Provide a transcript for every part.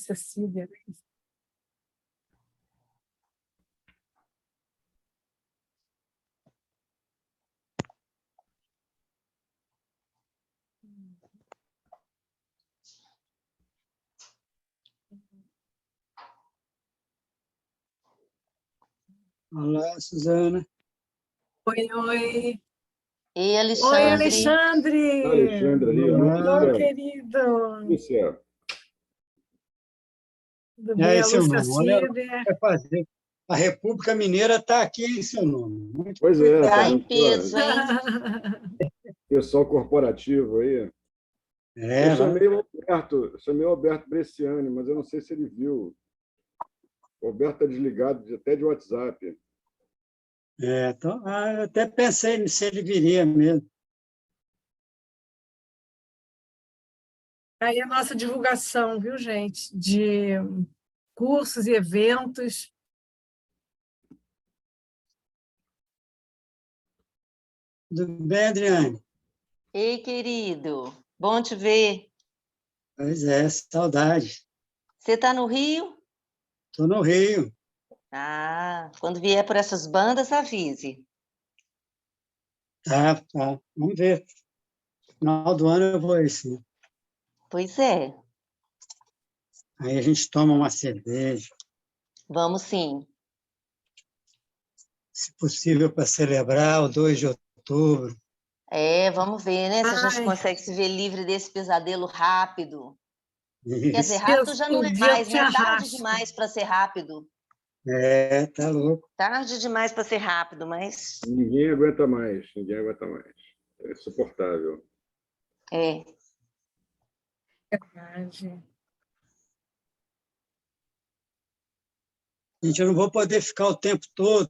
Cecília. Olá, Suzana. Oi, oi. Ei, Oi, Alexandre. Alexandre. Alexandre ali, Oi, ó. querido. Lúcia. Tudo E bem, aí, a seu Lúcia nome? Olha o que Cília. vai fazer. A República Mineira está aqui em seu nome. Muito Pois é, cuidado. Tá tá em vendo? peso, hein? Pessoal corporativo aí. Eu chamei o Alberto Bresciani, mas eu não sei se ele viu. O Alberto está desligado até de WhatsApp. Então, eu até pensei se ele viria mesmo. Aí a nossa divulgação, viu, gente? De cursos e eventos. Tudo bem, Adriane? Ei, querido. Bom te ver. Pois é, saudade. Você está no Rio? Estou no Rio. Ah, quando vier por essas bandas, avise. Tá. Vamos ver. Final do ano eu vou aí, sim. Pois é, Aí a gente toma uma cerveja, vamos sim. se possível, para celebrar o 2 de outubro. Vamos ver, né? Se a gente Ai, consegue se ver livre desse pesadelo rápido. Quer dizer, Isso. rápido já não o é mais, vento te né? Tarde arrasta. demais para ser rápido. Tá louco. Tarde demais para ser rápido, mas Ninguém aguenta mais. É insuportável. é. Verdade. Gente, eu não vou poder ficar o tempo todo,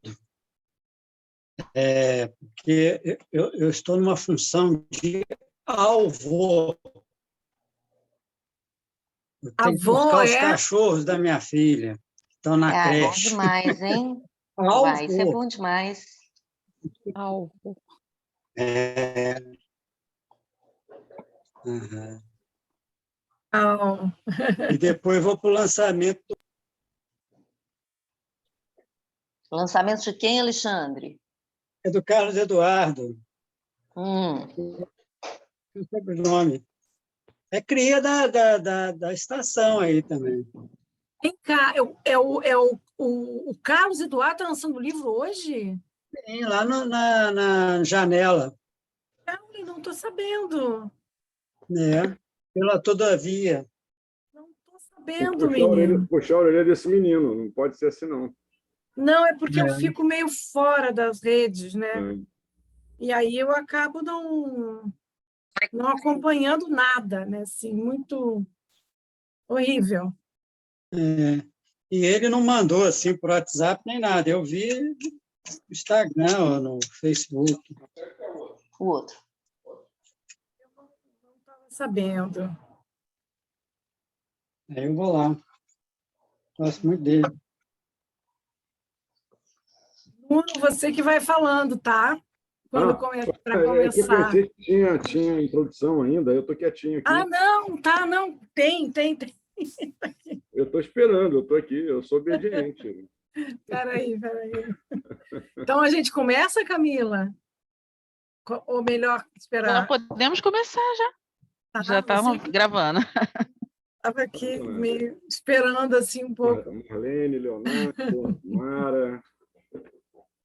porque eu estou numa função de avô. Eu tenho que Avô buscar os é? cachorros da minha filha, que estão na Ah, bom creche. demais, hein? Vai ser Avô. bom demais. Alvo. É, aham. Ao. E depois vou para o lançamento Lançamento de quem, Alexandre? do Carlos Eduardo, Hum. não sei o nome. É cria da estação aí também. Vem cá, o Carlos Eduardo está lançando o livro hoje? Tem lá na janela, Não, não estou sabendo. né? Pela Todavia. Não estou Tem que sabendo, menino. puxar a orelha desse menino. Não pode ser assim, não. Não, é porque eu É. fico meio fora das redes, né? É. E aí eu acabo não acompanhando nada, né? Assim, muito horrível. É. E ele não mandou assim por WhatsApp nem nada. Eu vi no Instagram ou no Facebook. O outro. Não estava sabendo. Aí eu vou lá. Gosto muito dele. Nuno, você que vai falando, tá? Para É que eu começar. pensei que tinha introdução ainda. Eu estou quietinho aqui. Ah, não, tá, não. Tem. Eu estou esperando, eu estou aqui. Eu sou obediente. Peraí. Então a gente começa, Camila? Ou melhor Já esperar? podemos começar, já. Tá, Já estamos você gravando. estava aqui meio esperando assim um pouco. Marlene, Leonardo, Mara,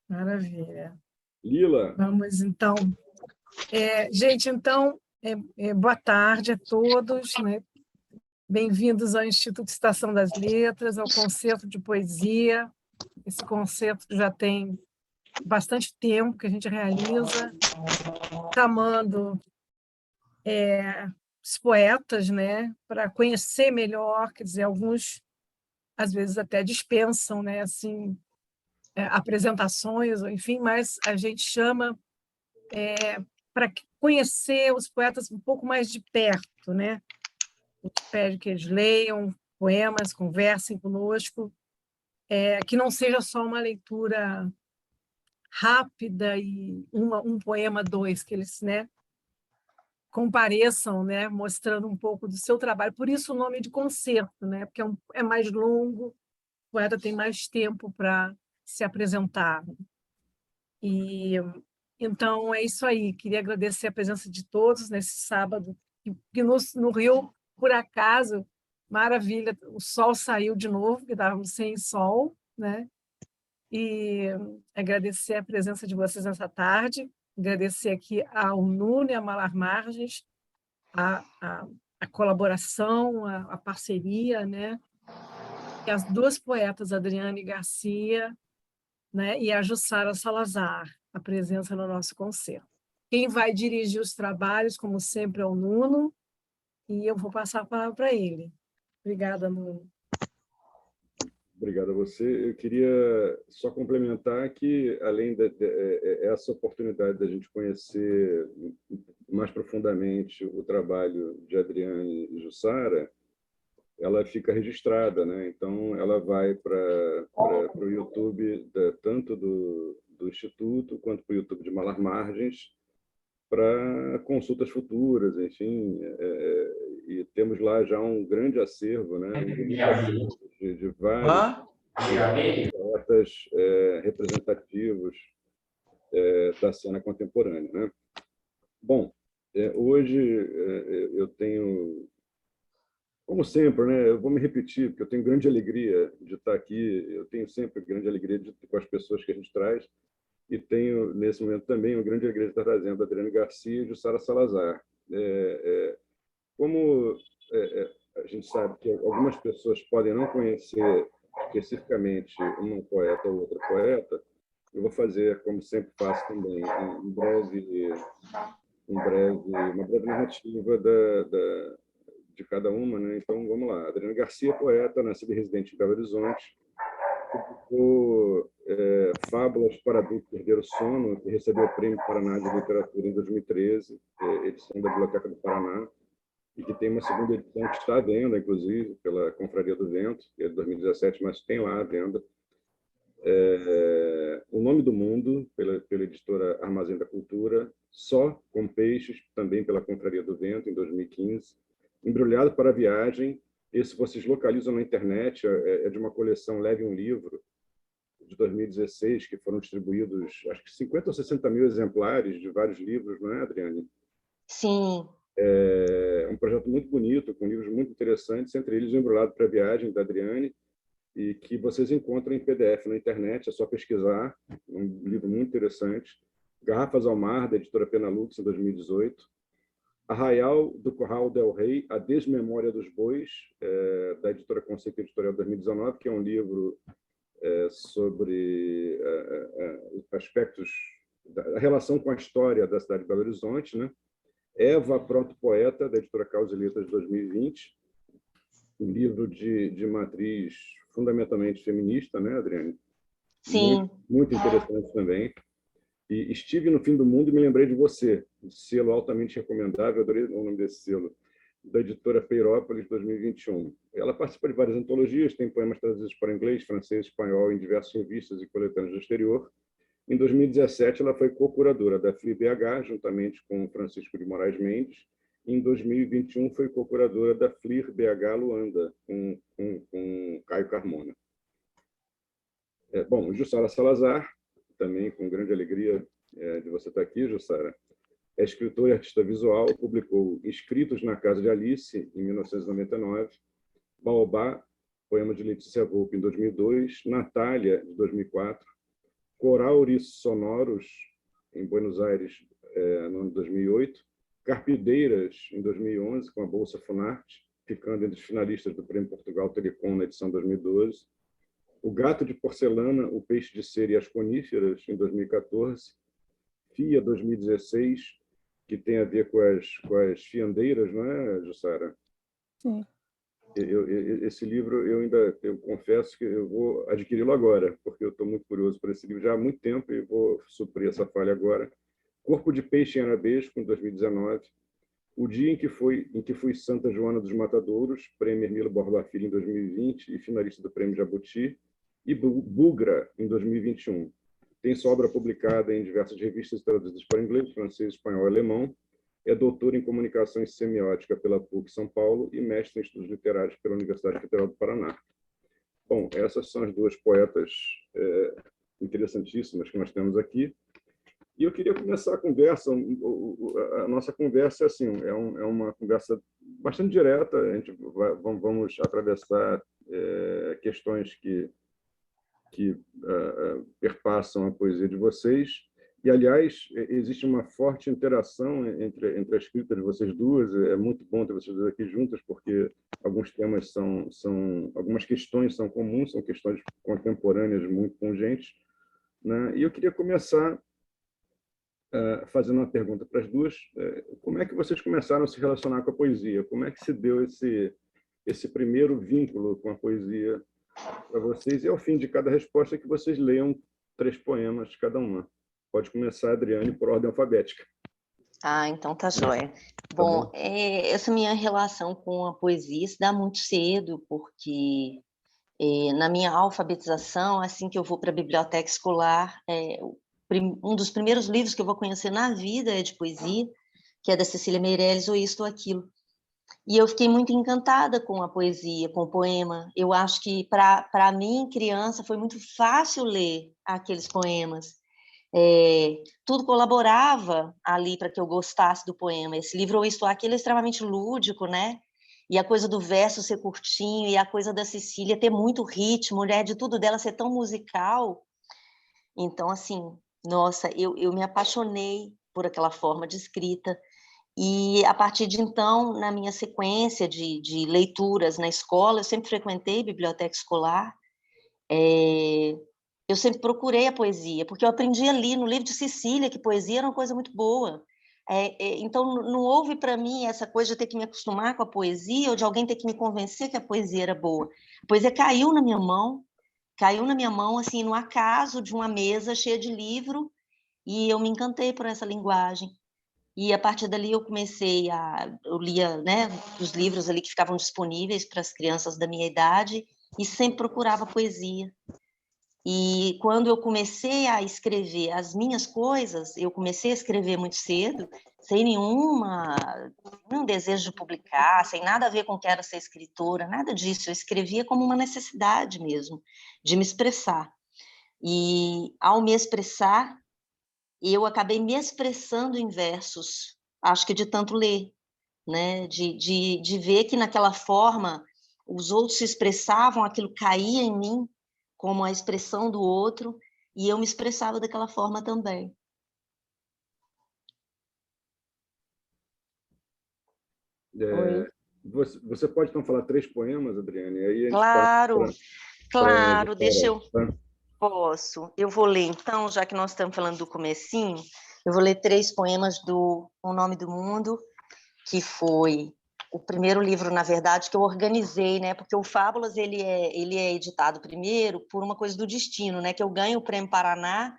Maravilha. Lila. Vamos, então. Gente, então, boa tarde a todos, né? Bem-vindos ao Instituto Estação das Letras, ao concerto de poesia. Esse concerto que já tem bastante tempo que a gente realiza, chamando os poetas, né, para conhecer melhor, quer dizer, alguns às vezes até dispensam, né, assim, apresentações, enfim, mas a gente chama para conhecer os poetas um pouco mais de perto, né? A gente pede que eles leiam poemas, conversem conosco, que não seja só uma leitura rápida e um poema, dois, que eles, né, compareçam, né, mostrando um pouco do seu trabalho. Por isso o nome de concerto, né, porque é mais longo, o poeta tem mais tempo para se apresentar. E então é isso aí. Queria agradecer a presença de todos nesse sábado, que no Rio, por acaso, maravilha, o sol saiu de novo, porque estávamos sem sol, né? E agradecer a presença de vocês nessa tarde, agradecer aqui ao Nuno e a Malar Margens, a colaboração, a parceria, né? E as duas poetas, Adriane Garcia, né? E a Jussara Salazar, a presença no nosso concerto. Quem vai dirigir os trabalhos, como sempre, é o Nuno, e eu vou passar a palavra para ele. Obrigada, Nuno. Obrigado a você. Eu queria só complementar que, além dessa oportunidade da gente conhecer mais profundamente o trabalho de Adriane e Jussara, ela fica registrada, né? Então, ela vai para o YouTube tanto do Instituto quanto para o YouTube de Malar Margens, para consultas futuras, enfim, e temos lá já um grande acervo, né, de vários poetas representativos da cena contemporânea, né? Bom, hoje eu tenho, como sempre, né, eu vou me repetir, porque eu tenho grande alegria de estar aqui, eu tenho sempre grande alegria com as pessoas que a gente traz, e tenho, nesse momento, também uma grande alegria de estar trazendo a Adriane Garcia e Jussara Salazar. Como a gente sabe que algumas pessoas podem não conhecer especificamente uma poeta ou outra poeta, eu vou fazer, como sempre faço também, uma breve narrativa de cada uma, né? Então, vamos lá. Adriane Garcia, poeta, nascida e residente em Belo Horizonte, publicou Fábulas para Adulto Perder o Sono, que recebeu o Prêmio Paraná de Literatura em 2013, edição da Biblioteca do Paraná, e que tem uma segunda edição que está à venda, inclusive, pela Confraria do Vento, que é de 2017, mas tem lá à venda. O Nome do Mundo, pela editora Armazém da Cultura, Só com Peixes, também pela Confraria do Vento, em 2015. Embrulhado para a Viagem, esse vocês localizam na internet, é de uma coleção Leve um Livro, de 2016, que foram distribuídos, acho que 50 ou 60 mil exemplares de vários livros, não é, Adriane? Sim. É um projeto muito bonito, com livros muito interessantes, entre eles o Embrulhado para a Viagem, da Adriane, e que vocês encontram em PDF na internet, é só pesquisar, um livro muito interessante. Garrafas ao Mar, da editora Penalux, em 2018. Arraial do Corral del Rei, A Desmemória dos Bois, da editora Conceito Editorial, 2019, que é um livro sobre aspectos da relação com a história da cidade de Belo Horizonte, né? Eva, Proto-Poeta, da editora Causa e Letras, de 2020, um livro de matriz fundamentalmente feminista, né, Adriane? Sim. Muito, muito interessante também. E estive no Fim do Mundo e me lembrei de você, selo altamente recomendável, adorei o nome desse selo, da editora Peirópolis, 2021. Ela participa de várias antologias, tem poemas traduzidos para inglês, francês, espanhol, em diversas revistas e coletâneas do exterior. Em 2017, ela foi co-curadora da FLI BH, juntamente com Francisco de Moraes Mendes. Em 2021, foi co-curadora da FLIR BH Luanda, com Caio Carmona. Bom, Jussara Salazar, também com grande alegria de você estar aqui, Jussara. É escritora e artista visual, publicou Escritos na Casa de Alice, em 1999, Baobá, poema de Letícia Volpe, em 2002, Natália, de 2004, Corauris Sonoros, em Buenos Aires, no ano de 2008, Carpideiras, em 2011, com a Bolsa Funarte, ficando entre os finalistas do Prêmio Portugal Telecom, na edição 2012, O Gato de Porcelana, O Peixe de Cera e as Coníferas, em 2014, FIA 2016, que tem a ver com as fiandeiras, não é, Jussara? Sim. Esse livro, eu confesso que eu vou adquiri-lo agora, porque eu estou muito curioso por esse livro já há muito tempo e vou suprir essa falha agora. Corpo de Peixe em Arabesco, em 2019. O Dia em que fui Santa Joana dos Matadouros, Prêmio Hermílio Borba Filho, em 2020, e finalista do Prêmio Jabuti. E Bugra, em 2021. Tem sua obra publicada em diversas revistas traduzidas para inglês, francês, espanhol e alemão. é doutor em Comunicação e Semiótica pela PUC São Paulo e mestre em Estudos Literários pela Universidade Federal do Paraná. Bom, essas são as duas poetas interessantíssimas que nós temos aqui. E eu queria começar a conversa, a nossa conversa assim, é uma conversa bastante direta, a gente vamos atravessar questões que perpassam a poesia de vocês. E, aliás, existe uma forte interação entre a escrita de vocês duas, é muito bom ter vocês duas aqui juntas, porque alguns temas algumas questões são comuns, são questões contemporâneas muito pungentes, né? E eu queria começar fazendo uma pergunta para as duas. Como é que vocês começaram a se relacionar com a poesia? Como é que se deu esse primeiro vínculo com a poesia para vocês? E, ao fim de cada resposta, que vocês leiam 3 poemas cada uma. Pode começar, Adriane, por ordem alfabética. Então tá jóia. Bom, essa minha relação com a poesia se dá muito cedo, porque na minha alfabetização, assim que eu vou para a biblioteca escolar, um dos primeiros livros que eu vou conhecer na vida é de poesia, que é da Cecília Meirelles, Ou Isto ou Aquilo. E eu fiquei muito encantada com a poesia, com o poema. Eu acho que, para mim, criança, foi muito fácil ler aqueles poemas. Tudo colaborava ali para que eu gostasse do poema. Esse livro, Ou Isto ou Aquilo, é extremamente lúdico, né? E a coisa do verso ser curtinho, e a coisa da Cecília ter muito ritmo, né? De tudo dela ser tão musical. Então, assim, nossa, eu me apaixonei por aquela forma de escrita. E, a partir de então, na minha sequência de leituras na escola, eu sempre frequentei biblioteca escolar, eu sempre procurei a poesia, porque eu aprendi ali no livro de Cecília que poesia era uma coisa muito boa. Então, não houve para mim essa coisa de ter que me acostumar com a poesia ou de alguém ter que me convencer que a poesia era boa. A poesia caiu na minha mão, assim, no acaso de uma mesa cheia de livro, e eu me encantei por essa linguagem. E, a partir dali, eu lia, né, os livros ali que ficavam disponíveis para as crianças da minha idade, e sempre procurava poesia. E, quando eu comecei a escrever as minhas coisas, eu comecei a escrever muito cedo, sem nenhum desejo de publicar, sem nada a ver com o que era ser escritora, nada disso. Eu escrevia como uma necessidade mesmo, de me expressar. E, ao me expressar, eu acabei me expressando em versos, acho que de tanto ler, né? De ver que, naquela forma, os outros se expressavam, aquilo caía em mim como a expressão do outro, e eu me expressava daquela forma também. Você pode, então, falar 3 poemas, Adriane? Aí a gente Claro, deixa eu... Posso. Eu vou ler, então, já que nós estamos falando do comecinho, eu vou ler 3 poemas do O Nome do Mundo, que foi o primeiro livro, na verdade, que eu organizei, né? Porque o Fábulas, ele é editado primeiro por uma coisa do destino, né? Que eu ganho o Prêmio Paraná,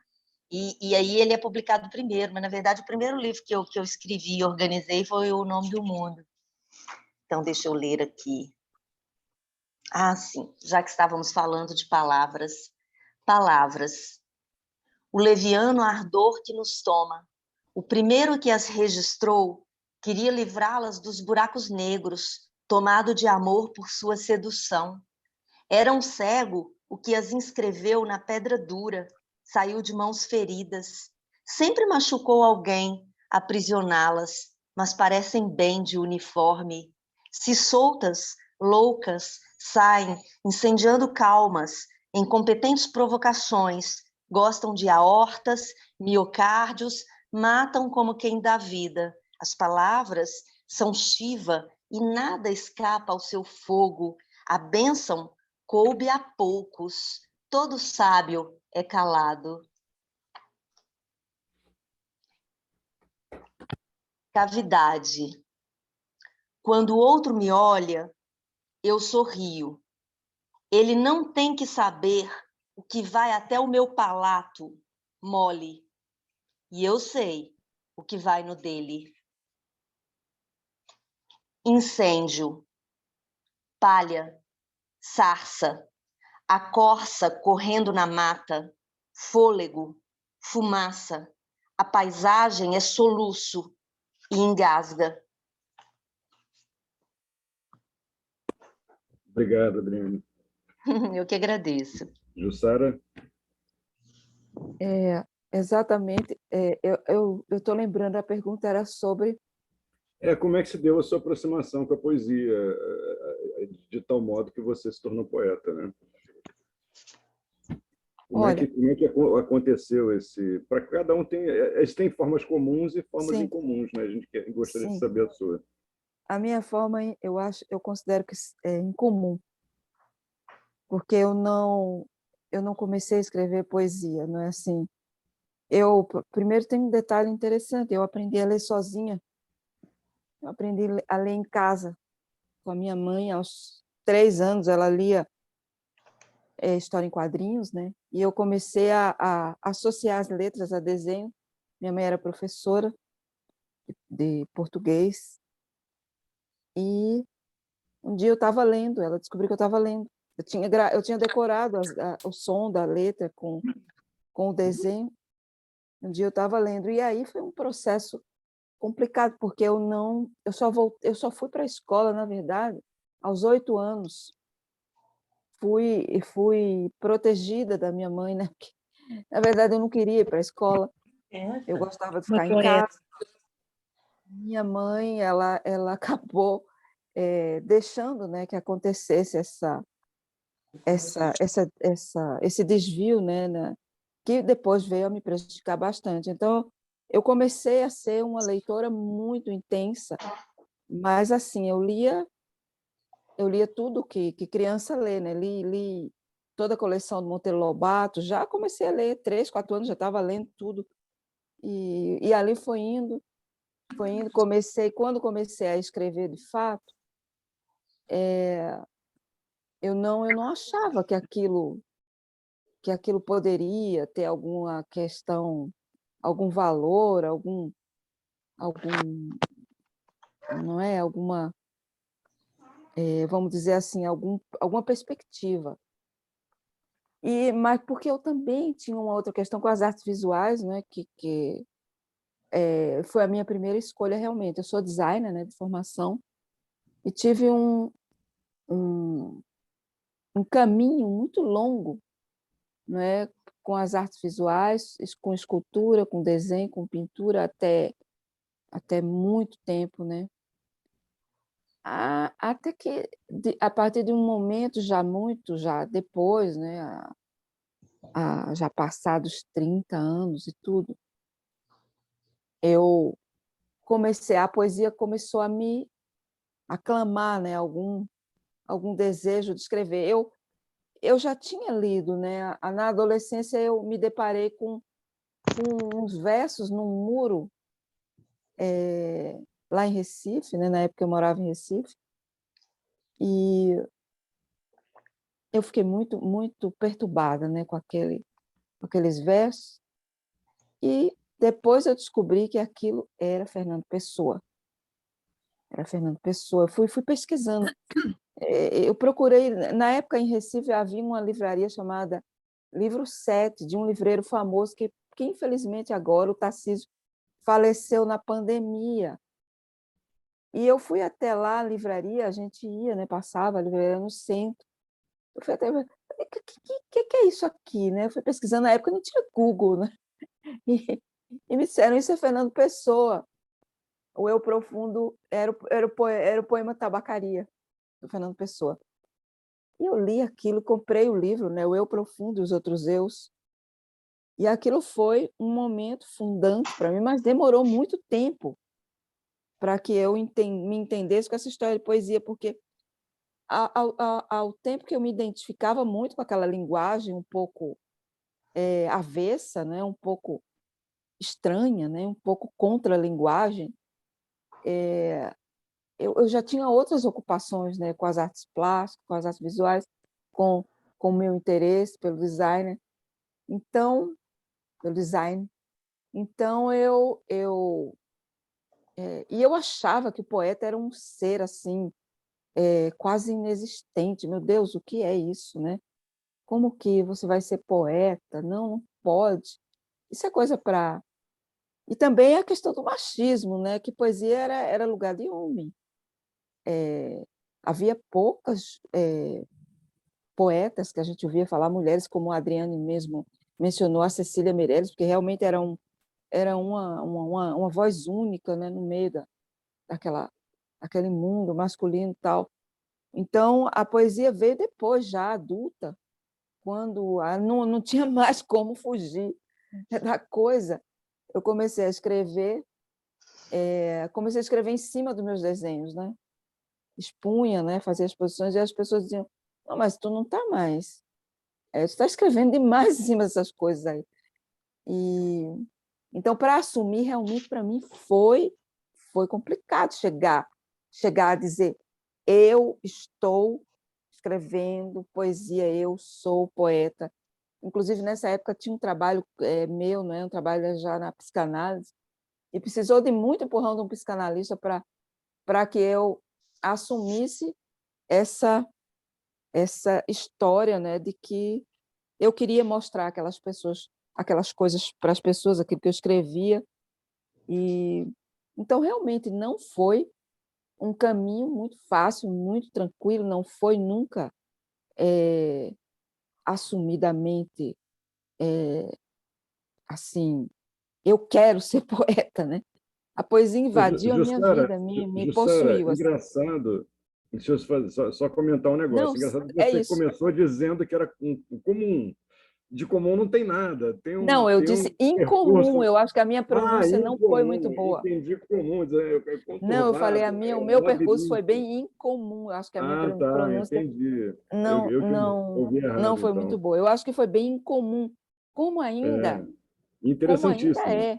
e aí ele é publicado primeiro, mas, na verdade, o primeiro livro que eu escrevi e organizei foi O Nome do Mundo. Então, deixa eu ler aqui. Sim, já que estávamos falando de palavras. Palavras. O leviano ardor que nos toma. O primeiro que as registrou queria livrá-las dos buracos negros, tomado de amor por sua sedução. Era um cego o que as inscreveu na pedra dura, saiu de mãos feridas. Sempre machucou alguém, aprisioná-las, mas parecem bem de uniforme. Se soltas, loucas, saem, incendiando calmas, incompetentes provocações, gostam de aortas, miocárdios, matam como quem dá vida. As palavras são Shiva e nada escapa ao seu fogo. A bênção coube a poucos. Todo sábio é calado. Cavidade. Quando o outro me olha, eu sorrio. Ele não tem que saber o que vai até o meu palato mole. E eu sei o que vai no dele. Incêndio. Palha. Sarça. A corça correndo na mata. Fôlego. Fumaça. A paisagem é soluço. e engasga. Obrigado, Adriane. Eu que agradeço. Jussara? Exatamente. Eu estou lembrando, a pergunta era sobre... Como é que se deu a sua aproximação com a poesia, de tal modo que você se tornou poeta, né? Como é que aconteceu esse... Para cada um eles têm formas comuns e formas incomuns, né? A gente gostaria de saber a sua. A minha forma, eu considero que é incomum, porque eu não comecei a escrever poesia, não é assim. Primeiro tem um detalhe interessante, eu aprendi a ler sozinha. Eu aprendi a ler em casa, com a minha mãe, aos 3 anos, ela lia história em quadrinhos, né? E eu comecei a associar as letras a desenho. Minha mãe era professora de português, e um dia eu estava lendo, ela descobriu que eu estava lendo. Eu tinha decorado o som da letra com o desenho. Um dia eu estava lendo, e aí foi um processo complicado, porque eu só fui para a escola, na verdade, aos 8 anos. Fui protegida da minha mãe, né? Porque, na verdade, eu não queria ir para a escola. Eu gostava de ficar em casa. Minha mãe, ela acabou deixando, né, que acontecesse esse desvio, né, que depois veio a me prejudicar bastante. Então, eu comecei a ser uma leitora muito intensa, mas assim, eu lia tudo que criança lê, né? Li toda a coleção do Monteiro Lobato, já comecei a ler, 3, 4 anos, já estava lendo tudo. E ali foi indo. Quando comecei a escrever de fato, eu não achava que aquilo poderia ter alguma questão, algum valor, não é, alguma, vamos dizer assim, alguma perspectiva. Mas porque eu também tinha uma outra questão com as artes visuais, né, que foi a minha primeira escolha realmente. Eu sou designer, né, de formação, e tive um caminho muito longo, né, com as artes visuais, com escultura, com desenho, com pintura, até muito tempo, né? Até que, a partir de um momento, já depois, né, já passados 30 anos e tudo, a poesia começou a me aclamar, né, algum desejo de escrever. Eu já tinha lido, né? Na adolescência eu me deparei com uns versos num muro lá em Recife, né? Na época eu morava em Recife, e eu fiquei muito, muito perturbada, né? Com aqueles versos, e depois eu descobri que aquilo era Fernando Pessoa. Era Fernando Pessoa. Eu fui pesquisando. Eu procurei, na época em Recife havia uma livraria chamada Livro 7, de um livreiro famoso que infelizmente agora, o Tarcísio, faleceu na pandemia. E eu fui até lá, a livraria, a gente ia, né, passava a livraria no centro. Eu fui até, o que é isso aqui, né? Eu fui pesquisando, na época não tinha Google, né? E me disseram, isso é Fernando Pessoa. O Eu Profundo era o poema Tabacaria, do Fernando Pessoa. E eu li aquilo, comprei o livro, né, o Eu Profundo e os Outros Eus, e aquilo foi um momento fundante para mim, mas demorou muito tempo para que eu me entendesse com essa história de poesia, porque ao tempo que eu me identificava muito com aquela linguagem um pouco avessa, né, um pouco estranha, né, um pouco contra a linguagem, eu já tinha outras ocupações, né, com as artes plásticas, com as artes visuais, com o meu interesse pelo design. Então, e eu achava que o poeta era um ser assim, quase inexistente. Meu Deus, o que é isso, né? Como que você vai ser poeta? Não pode. Isso é coisa para E também a questão do machismo, né? Que poesia era lugar de homem. Havia poucas poetas que a gente ouvia falar, mulheres como a Adriane mesmo mencionou, a Cecília Meirelles, porque realmente era uma voz única, né? No meio daquele mundo masculino e tal. Então, a poesia veio depois, já adulta, quando não tinha mais como fugir da coisa. Eu comecei a escrever em cima dos meus desenhos, né? Expunha, né? Fazia exposições, e as pessoas diziam, não, mas tu não está mais. Tu está escrevendo demais em cima dessas coisas aí. Então, para assumir, realmente, para mim, foi complicado chegar a dizer, eu estou escrevendo poesia, eu sou poeta. Inclusive, nessa época, tinha um trabalho meu, né? Um trabalho já na psicanálise, e precisou de muito empurrão de um psicanalista para que eu assumisse essa história, né, de que eu queria mostrar aquelas coisas para as pessoas, aquilo que eu escrevia. E então realmente não foi um caminho muito fácil, muito tranquilo, não foi nunca assumidamente assim, eu quero ser poeta, né? A poesia invadiu a minha vida, me Jussara, possuiu. Assim. Engraçado, deixa eu só comentar um Não, negócio. Engraçado que é você isso. começou dizendo que era comum. De comum não tem nada. Não, eu Tem um disse incomum. percurso. Eu acho que a minha pronúncia não foi muito Incomum. boa. Entendi comum, é Não, eu falei conturbado, o um meu percurso foi labirinto. bem incomum. Eu acho que a minha Ah, tá, pronúncia entendi. não, Eu que não, ouvi não errado, foi muito então. boa. Eu acho que foi bem incomum, como ainda, É, como ainda interessantíssimo. é,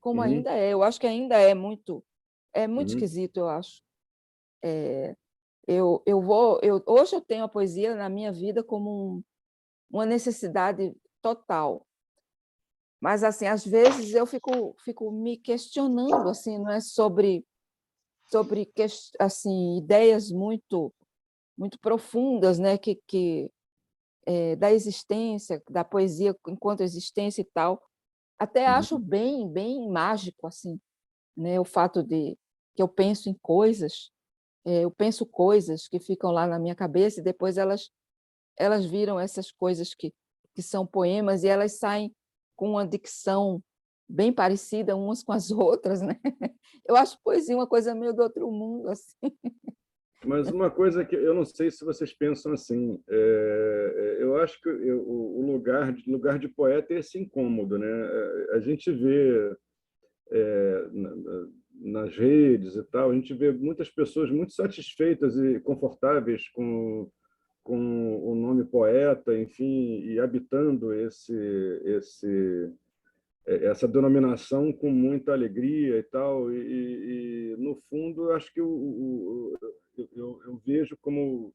como Uhum, ainda é. Eu acho que ainda é muito uhum. esquisito, eu acho. Hoje eu tenho a poesia na minha vida como uma necessidade total. Mas assim, às vezes eu fico me questionando assim, não é sobre assim ideias muito profundas, né, da existência, da poesia enquanto existência e tal. Até acho Uhum. bem mágico assim, né, o fato de que eu penso coisas que ficam lá na minha cabeça e depois elas viram essas coisas que são poemas, e elas saem com uma dicção bem parecida umas com as outras, né? Eu acho poesia uma coisa meio do outro mundo, assim. Mas uma coisa que eu não sei se vocês pensam assim, eu acho que o lugar de poeta é esse incômodo, né? A gente vê nas redes e tal, a gente vê muitas pessoas muito satisfeitas e confortáveis com o nome poeta, enfim, e habitando essa denominação com muita alegria e tal. No fundo, eu acho que eu vejo como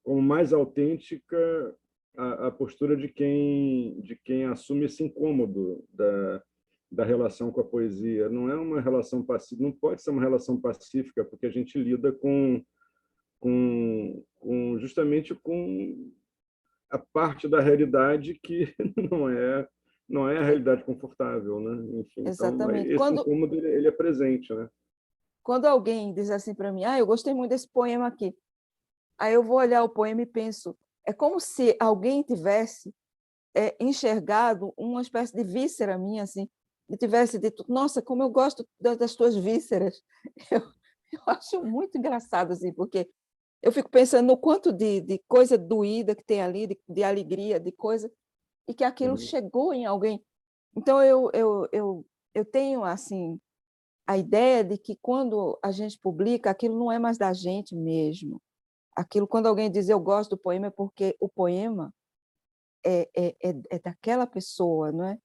mais autêntica a postura de quem assume esse incômodo da relação com a poesia. Não é uma relação pacífica, não pode ser uma relação pacífica, porque a gente lida justamente com a parte da realidade que não é a realidade confortável, né? Enfim, então Exatamente. esse incômodo ele é presente, né? Quando alguém diz assim para mim, eu gostei muito desse poema aqui, aí eu vou olhar o poema e penso, é como se alguém tivesse enxergado uma espécie de víscera minha, assim, e tivesse dito, nossa, como eu gosto das tuas vísceras. Eu acho muito engraçado, assim, porque eu fico pensando no quanto de coisa doída que tem ali, de alegria, de coisa, e que aquilo Uhum. chegou em alguém. Então, eu tenho, assim, a ideia de que quando a gente publica, aquilo não é mais da gente mesmo. Aquilo, quando alguém diz eu gosto do poema, é porque o poema é daquela pessoa, não é?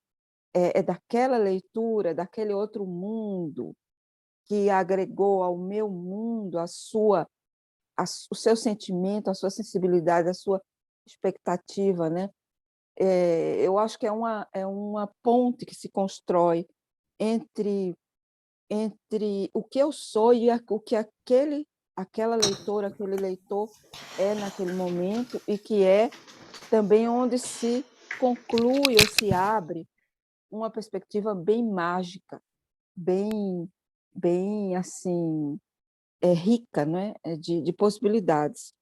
É daquela leitura, daquele outro mundo que agregou ao meu mundo o seu sentimento, a sua sensibilidade, a sua expectativa, né? Eu acho que é uma ponte que se constrói entre o que eu sou e o que aquela leitora, aquele leitor é naquele momento, e que é também onde se conclui ou se abre uma perspectiva bem mágica bem assim, rica, né? De possibilidades.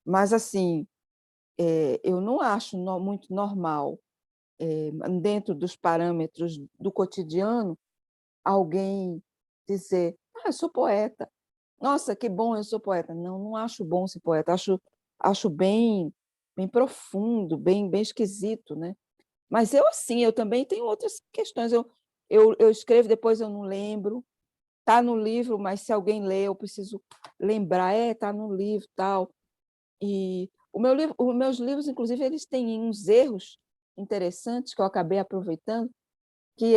Mas, assim, eu não acho muito normal, dentro dos parâmetros do cotidiano, alguém dizer: "Ah, eu sou poeta. Nossa, que bom, eu sou poeta". Não, não acho bom ser poeta. Acho bem profundo, bem esquisito, né? Mas eu, assim, eu também tenho outras questões. Eu escrevo, depois eu não lembro. Está no livro, mas se alguém lê, eu preciso lembrar. Está no livro, tal. E os meus livros, inclusive, eles têm uns erros interessantes que eu acabei aproveitando, que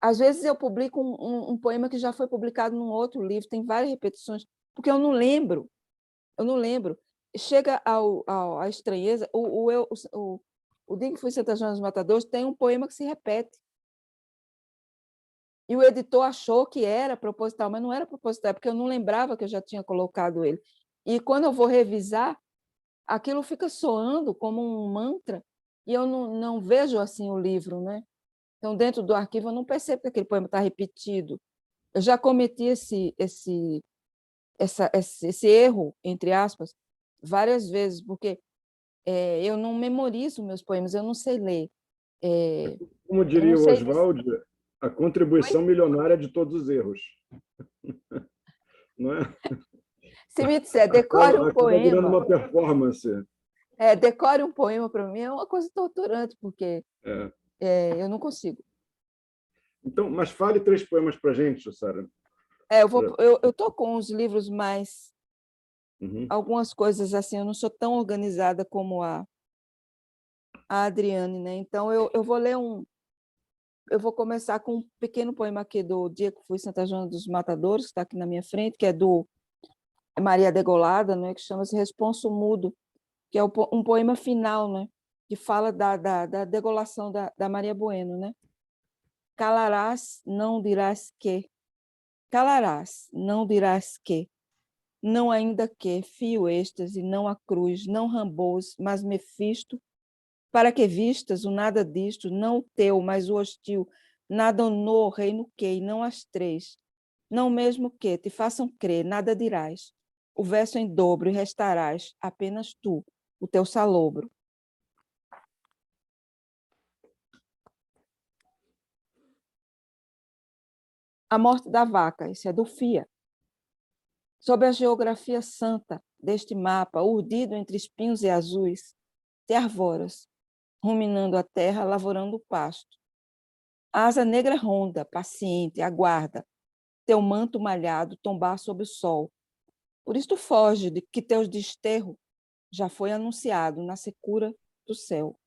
às vezes eu publico um poema que já foi publicado num outro livro, tem várias repetições, porque eu não lembro. Chega à estranheza. O Dia que Fui Santa Joana dos Matadores tem um poema que se repete. E o editor achou que era proposital, mas não era proposital, porque eu não lembrava que eu já tinha colocado ele. E quando eu vou revisar, aquilo fica soando como um mantra, e eu não vejo assim o livro, né? Então, dentro do arquivo, eu não percebo que aquele poema está repetido. Eu já cometi esse erro, entre aspas, várias vezes, porque eu não memorizo meus poemas, eu não sei ler. Como Eu não diria o sei. Oswald, a contribuição milionária de todos os erros. Não é? Se me disser, decore um Acaba virando poema. uma performance. Decore um poema para mim é uma coisa torturante, porque eu não consigo. Então, mas fale 3 poemas para a gente, Sara. Eu estou com os livros mais... Uhum. Algumas coisas assim, eu não sou tão organizada como a Adriane, né? Então, eu vou ler eu vou começar com um pequeno poema aqui do Dia que Fui Santa Joana dos Matadores, que está aqui na minha frente, que é do Maria Degolada, né? Que chama-se Responso Mudo, que é um poema final, né? Que fala da degolação da Maria Bueno, né? Calarás, não dirás que. Calarás, não dirás que. Não ainda que, fio êxtase, não a cruz, não Rambôs, mas Mefisto, para que vistas o nada disto, não o teu, mas o hostil, nada honor, reino que, e não as 3, não mesmo que te façam crer, nada dirás, o verso em dobro e restarás apenas tu, o teu salobro. A morte da vaca, isso é do Fia. Sob a geografia santa deste mapa, urdido entre espinhos e azuis, te arvoras, ruminando a terra, lavorando o pasto. A asa negra ronda, paciente, aguarda teu manto malhado tombar sob o sol. Por isto foge de que teu desterro já foi anunciado na secura do céu.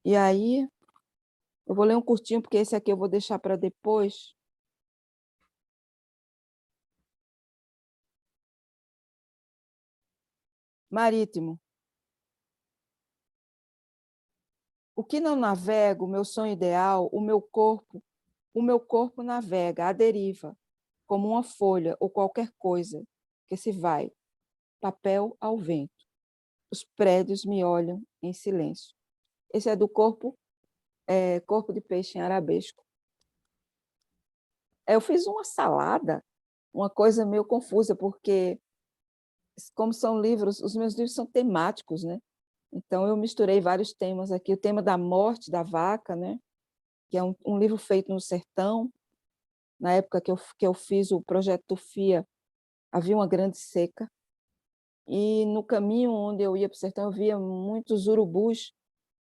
E aí, eu vou ler um curtinho, porque esse aqui eu vou deixar para depois. Marítimo. O que não navego, o meu sonho ideal, o meu corpo navega à deriva, como uma folha ou qualquer coisa que se vai, papel ao vento. Os prédios me olham em silêncio. Esse é do Corpo de Peixe em Arabesco. Eu fiz uma salada, uma coisa meio confusa, porque, como são livros, os meus livros são temáticos, né? Então, eu misturei vários temas aqui. O tema da morte da vaca, né? Que é um livro feito no sertão. Na época que eu fiz o projeto Tufia, havia uma grande seca. E no caminho onde eu ia para o sertão, eu via muitos urubus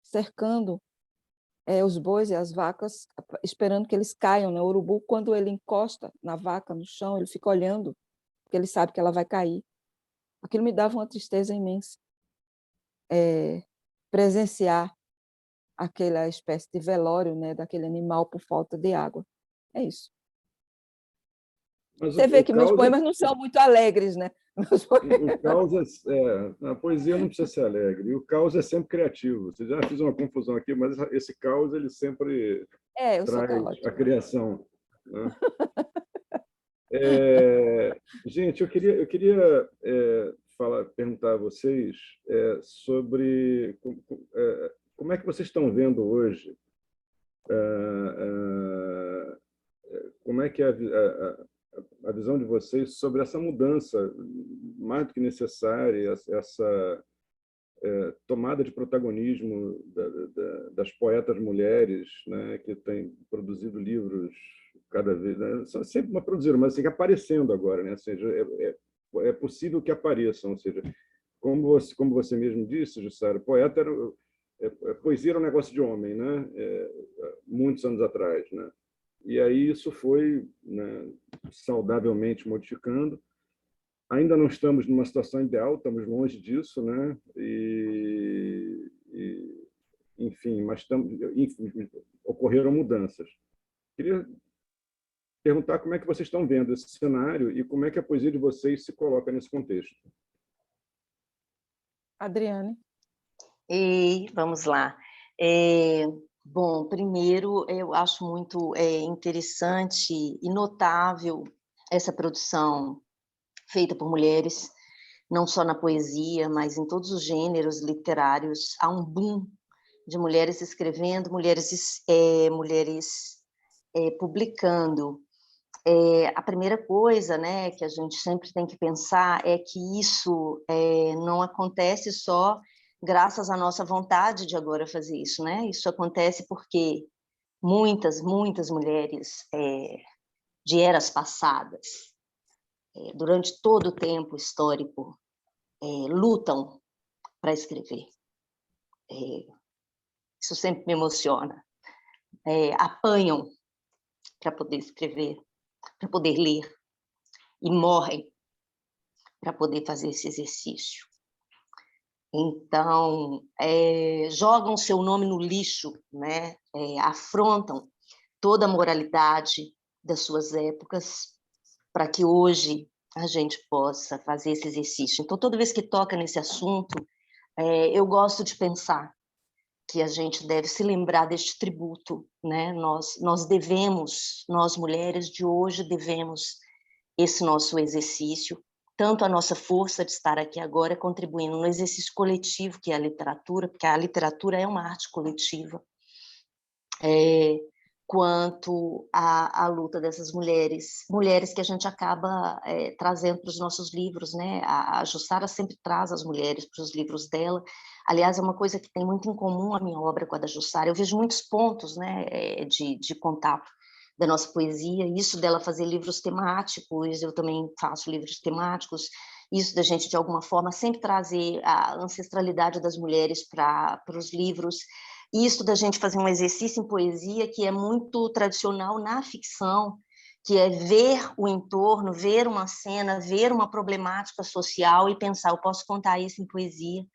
cercando os bois e as vacas, esperando que eles caiam, né? O urubu, quando ele encosta na vaca, no chão, ele fica olhando, porque ele sabe que ela vai cair. Aquilo me dava uma tristeza imensa, presenciar aquela espécie de velório, né, daquele animal por falta de água. É isso. Mas Você vê o que meus caos poemas não são muito alegres, né? o caos a poesia não precisa ser alegre. E o caos é sempre criativo. Você já fez uma confusão aqui, mas esse caos ele sempre Eu sou traz a caótica. criação, né? Gente, eu queria perguntar a vocês sobre como é que vocês estão vendo hoje Como é que é a visão de vocês sobre essa mudança mais do que necessária, essa tomada de protagonismo das poetas mulheres, né, que têm produzido livros cada vez, né, são sempre uma produziram, mas assim, aparecendo agora, né, ou seja, é possível que apareçam, ou seja, como você mesmo disse, Jussara, poeta poesia era um negócio de homem, né, muitos anos atrás, né, e aí isso foi, né, saudavelmente modificando. Ainda não estamos numa situação ideal, estamos longe disso, né? Enfim, mas ocorreram mudanças. Queria perguntar como é que vocês estão vendo esse cenário e como é que a poesia de vocês se coloca nesse contexto. Adriane. Vamos lá. Bom, primeiro, eu acho muito interessante e notável essa produção feita por mulheres, não só na poesia, mas em todos os gêneros literários. Há um boom de mulheres escrevendo, mulheres publicando. A primeira coisa, né, que a gente sempre tem que pensar é que isso não acontece só graças à nossa vontade de agora fazer isso, né? Isso acontece porque muitas mulheres de eras passadas, durante todo o tempo histórico, lutam para escrever. Isso sempre me emociona. Apanham para poder escrever, para poder ler, e morrem para poder fazer esse exercício. Então, jogam seu nome no lixo, né? Afrontam toda a moralidade das suas épocas, para que hoje a gente possa fazer esse exercício. Então, toda vez que toca nesse assunto, eu gosto de pensar que a gente deve se lembrar deste tributo, né? Nós devemos, nós mulheres de hoje devemos esse nosso exercício, tanto a nossa força de estar aqui agora contribuindo no exercício coletivo que é a literatura, porque a literatura é uma arte coletiva, quanto à luta dessas mulheres que a gente acaba trazendo para os nossos livros, né? A Jussara sempre traz as mulheres para os livros dela. Aliás, é uma coisa que tem muito em comum a minha obra com a da Jussara. Eu vejo muitos pontos, né, de contato da nossa poesia, isso dela fazer livros temáticos, eu também faço livros temáticos, isso da gente, de alguma forma, sempre trazer a ancestralidade das mulheres para os livros, isso da gente fazer um exercício em poesia que é muito tradicional na ficção, que é ver o entorno, ver uma cena, ver uma problemática social e pensar, eu posso contar isso em poesia.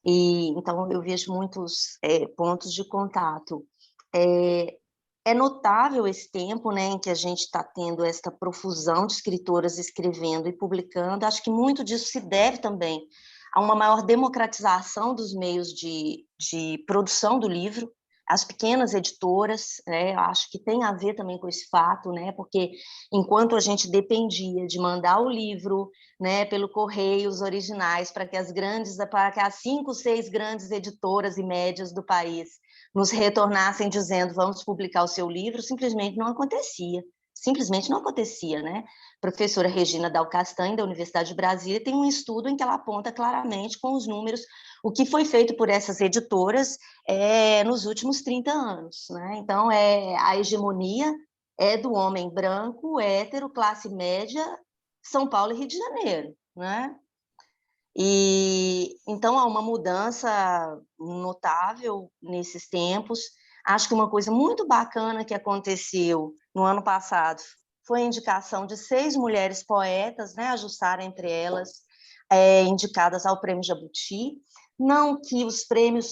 Então, eu vejo muitos pontos de contato. É notável esse tempo, né, em que a gente está tendo esta profusão de escritoras escrevendo e publicando. Acho que muito disso se deve também a uma maior democratização dos meios de produção do livro, as pequenas editoras, né, acho que tem a ver também com esse fato, né, porque enquanto a gente dependia de mandar o livro, né, pelo correio, os originais, para que as 5, 6 grandes editoras e médias do país nos retornassem dizendo vamos publicar o seu livro, simplesmente não acontecia, né? A professora Regina Dal Castanho, da Universidade de Brasília, tem um estudo em que ela aponta claramente com os números o que foi feito por essas editoras nos últimos 30 anos, né? Então, a hegemonia é do homem branco, hétero, classe média, São Paulo e Rio de Janeiro, né? Então, há uma mudança notável nesses tempos. Acho que uma coisa muito bacana que aconteceu no ano passado foi a indicação de 6 mulheres poetas, né, a Jussara entre elas, indicadas ao Prêmio Jabuti. Não que estes prêmios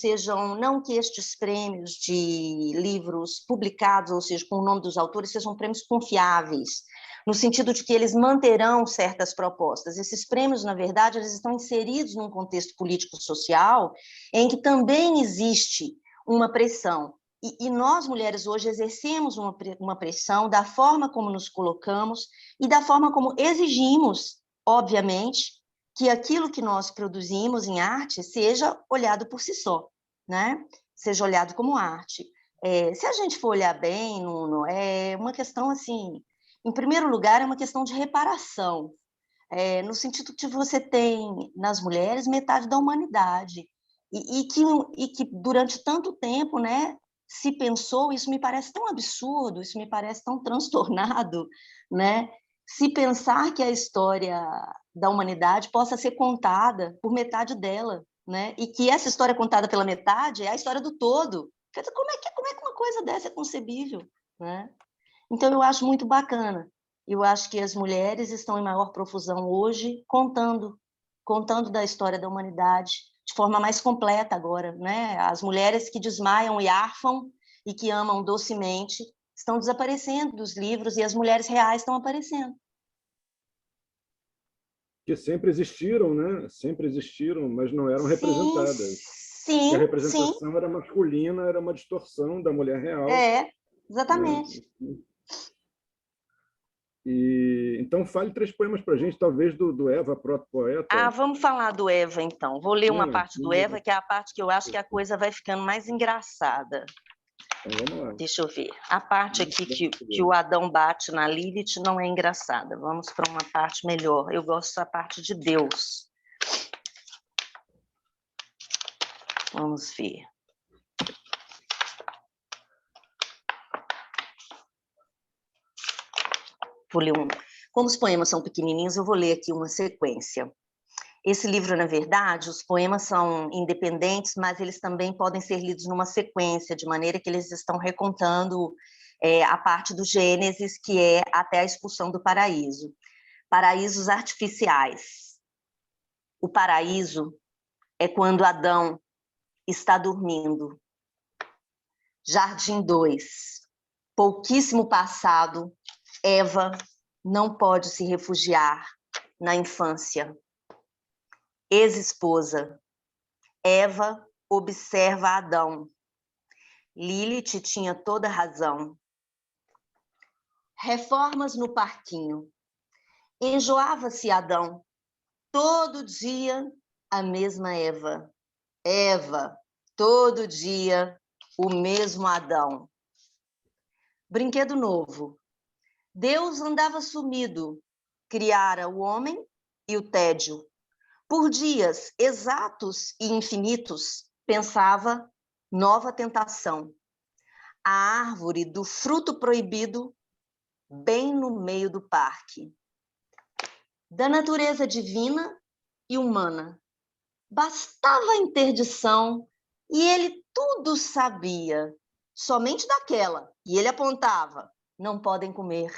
de livros publicados, ou seja, com o nome dos autores, sejam prêmios confiáveis, no sentido de que eles manterão certas propostas. Esses prêmios, na verdade, eles estão inseridos num contexto político-social em que também existe uma pressão. E nós, mulheres, hoje exercemos uma pressão da forma como nos colocamos e da forma como exigimos, obviamente, que aquilo que nós produzimos em arte seja olhado por si só, né? Seja olhado como arte. Se a gente for olhar bem, Nuno, é uma questão assim, em primeiro lugar, é uma questão de reparação, no sentido que você tem nas mulheres metade da humanidade, e que durante tanto tempo, né, se pensou, isso me parece tão absurdo, isso me parece tão transtornado, né, se pensar que a história da humanidade possa ser contada por metade dela, né, e que essa história contada pela metade é a história do todo. Quer dizer, como é que uma coisa dessa é concebível, né? Então, eu acho muito bacana. Eu acho que as mulheres estão em maior profusão hoje, contando da história da humanidade de forma mais completa agora, né? As mulheres que desmaiam e arfam e que amam docemente estão desaparecendo dos livros e as mulheres reais estão aparecendo. Que sempre existiram, né? Sempre existiram, mas não eram Sim, representadas. E a sim, sim. representação era masculina, era uma distorção da mulher real, né? Exatamente. E então fale 3 poemas para a gente, talvez do Eva, proto-poeta. Vamos falar do Eva, então. Vou ler uma Não, parte do Eva, que é a parte que eu acho que a coisa vai ficando mais engraçada. então vamos lá. Deixa eu ver. A parte aqui que o Adão bate na Lilith não é engraçada. Vamos para uma parte melhor. Eu gosto da parte de Deus. Vamos ver. Vou ler um. Como os poemas são pequenininhos, eu vou ler aqui uma sequência. Esse livro, na verdade, os poemas são independentes, mas eles também podem ser lidos numa sequência, de maneira que eles estão recontando a parte do Gênesis, que é até a expulsão do paraíso. Paraísos artificiais. O paraíso é quando Adão está dormindo. Jardim 2. Pouquíssimo passado, Eva não pode se refugiar na infância. Ex-esposa. Eva observa Adão. Lilith tinha toda razão. Reformas no parquinho. Enjoava-se Adão. Todo dia a mesma Eva. Eva, todo dia o mesmo Adão. Brinquedo novo. Deus andava sumido. Criara o homem e o tédio. Por dias exatos e infinitos, pensava nova tentação. A árvore do fruto proibido, bem no meio do parque. Da natureza divina e humana. Bastava a interdição e ele tudo sabia, somente daquela. E ele apontava, não podem comer.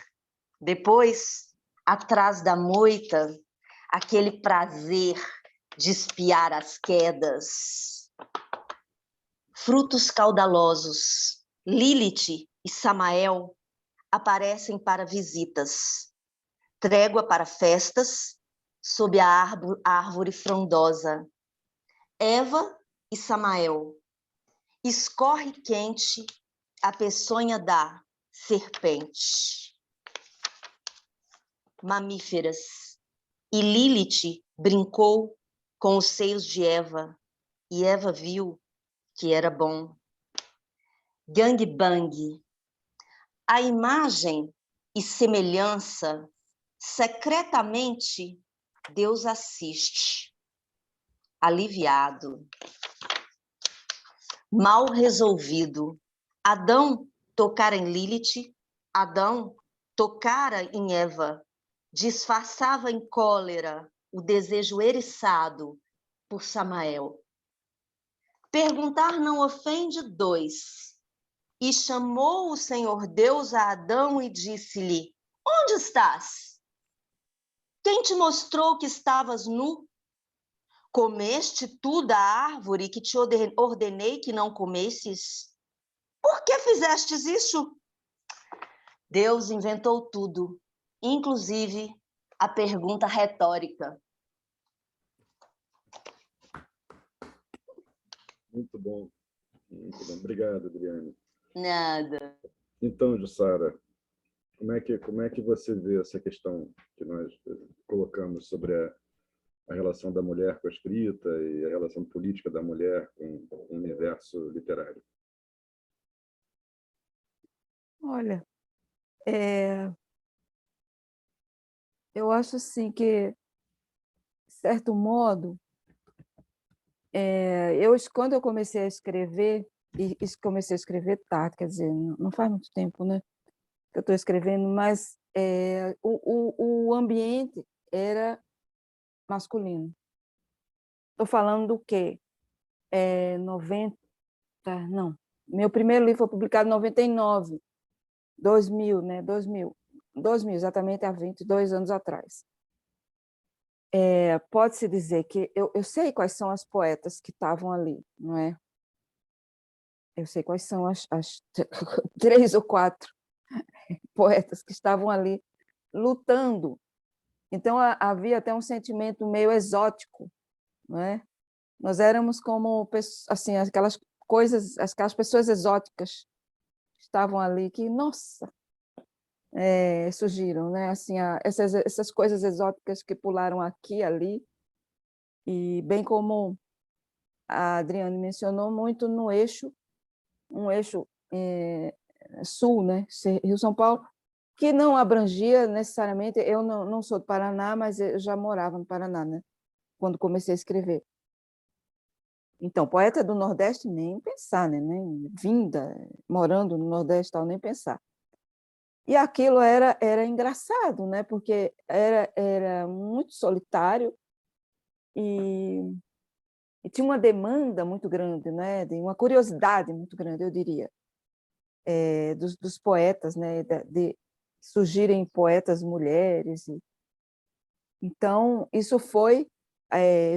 Depois, atrás da moita, aquele prazer de espiar as quedas. Frutos caudalosos, Lilith e Samael aparecem para visitas. Trégua para festas, sob a árvore frondosa. Eva e Samael. Escorre quente a peçonha da serpente. Mamíferas. E Lilith brincou com os seios de Eva, e Eva viu que era bom. Gangbang. A imagem e semelhança, secretamente, Deus assiste. Aliviado. Mal resolvido. Adão tocara em Lilith, Adão tocara em Eva, disfarçava em cólera o desejo eriçado por Samael. Perguntar não ofende 2. E chamou o Senhor Deus a Adão e disse-lhe: onde estás? Quem te mostrou que estavas nu? Comeste tu da árvore que te ordenei que não comesses? Por que fizestes isso? Deus inventou tudo, inclusive a pergunta retórica. Muito bom. Muito bom. Obrigado, Adriane. Nada. Então, Jussara, como é que você vê essa questão que nós colocamos sobre a relação da mulher com a escrita e a relação política da mulher com o universo literário? Olha, eu acho assim que, de certo modo, quando eu comecei a escrever, e comecei a escrever tarde, quer dizer, não faz muito tempo, né, que eu estou escrevendo, mas o ambiente era masculino. Estou falando do quê? 90, não. Meu primeiro livro foi publicado em 99, 2000, né? 2000, exatamente há 22 anos atrás. Pode-se dizer que eu sei quais são as poetas que estavam ali, não é? Eu sei quais são as 3 ou 4 poetas que estavam ali lutando. Então, havia até um sentimento meio exótico, não é? Nós éramos como assim, aquelas pessoas exóticas que estavam ali, que, nossa, surgiram, né? Assim, essas coisas exóticas que pularam aqui e ali, e bem como a Adriane mencionou, muito no eixo, um eixo sul, né? Rio-São Paulo, que não abrangia necessariamente, eu não sou do Paraná, mas eu já morava no Paraná, né? Quando comecei a escrever. Então, poeta do Nordeste, nem pensar, né? Nem vinda, morando no Nordeste, tal, nem pensar. E aquilo era engraçado, né? Porque era muito solitário e tinha uma demanda muito grande, né? De uma curiosidade muito grande, eu diria, dos poetas, né? De surgirem poetas mulheres. Então, isso foi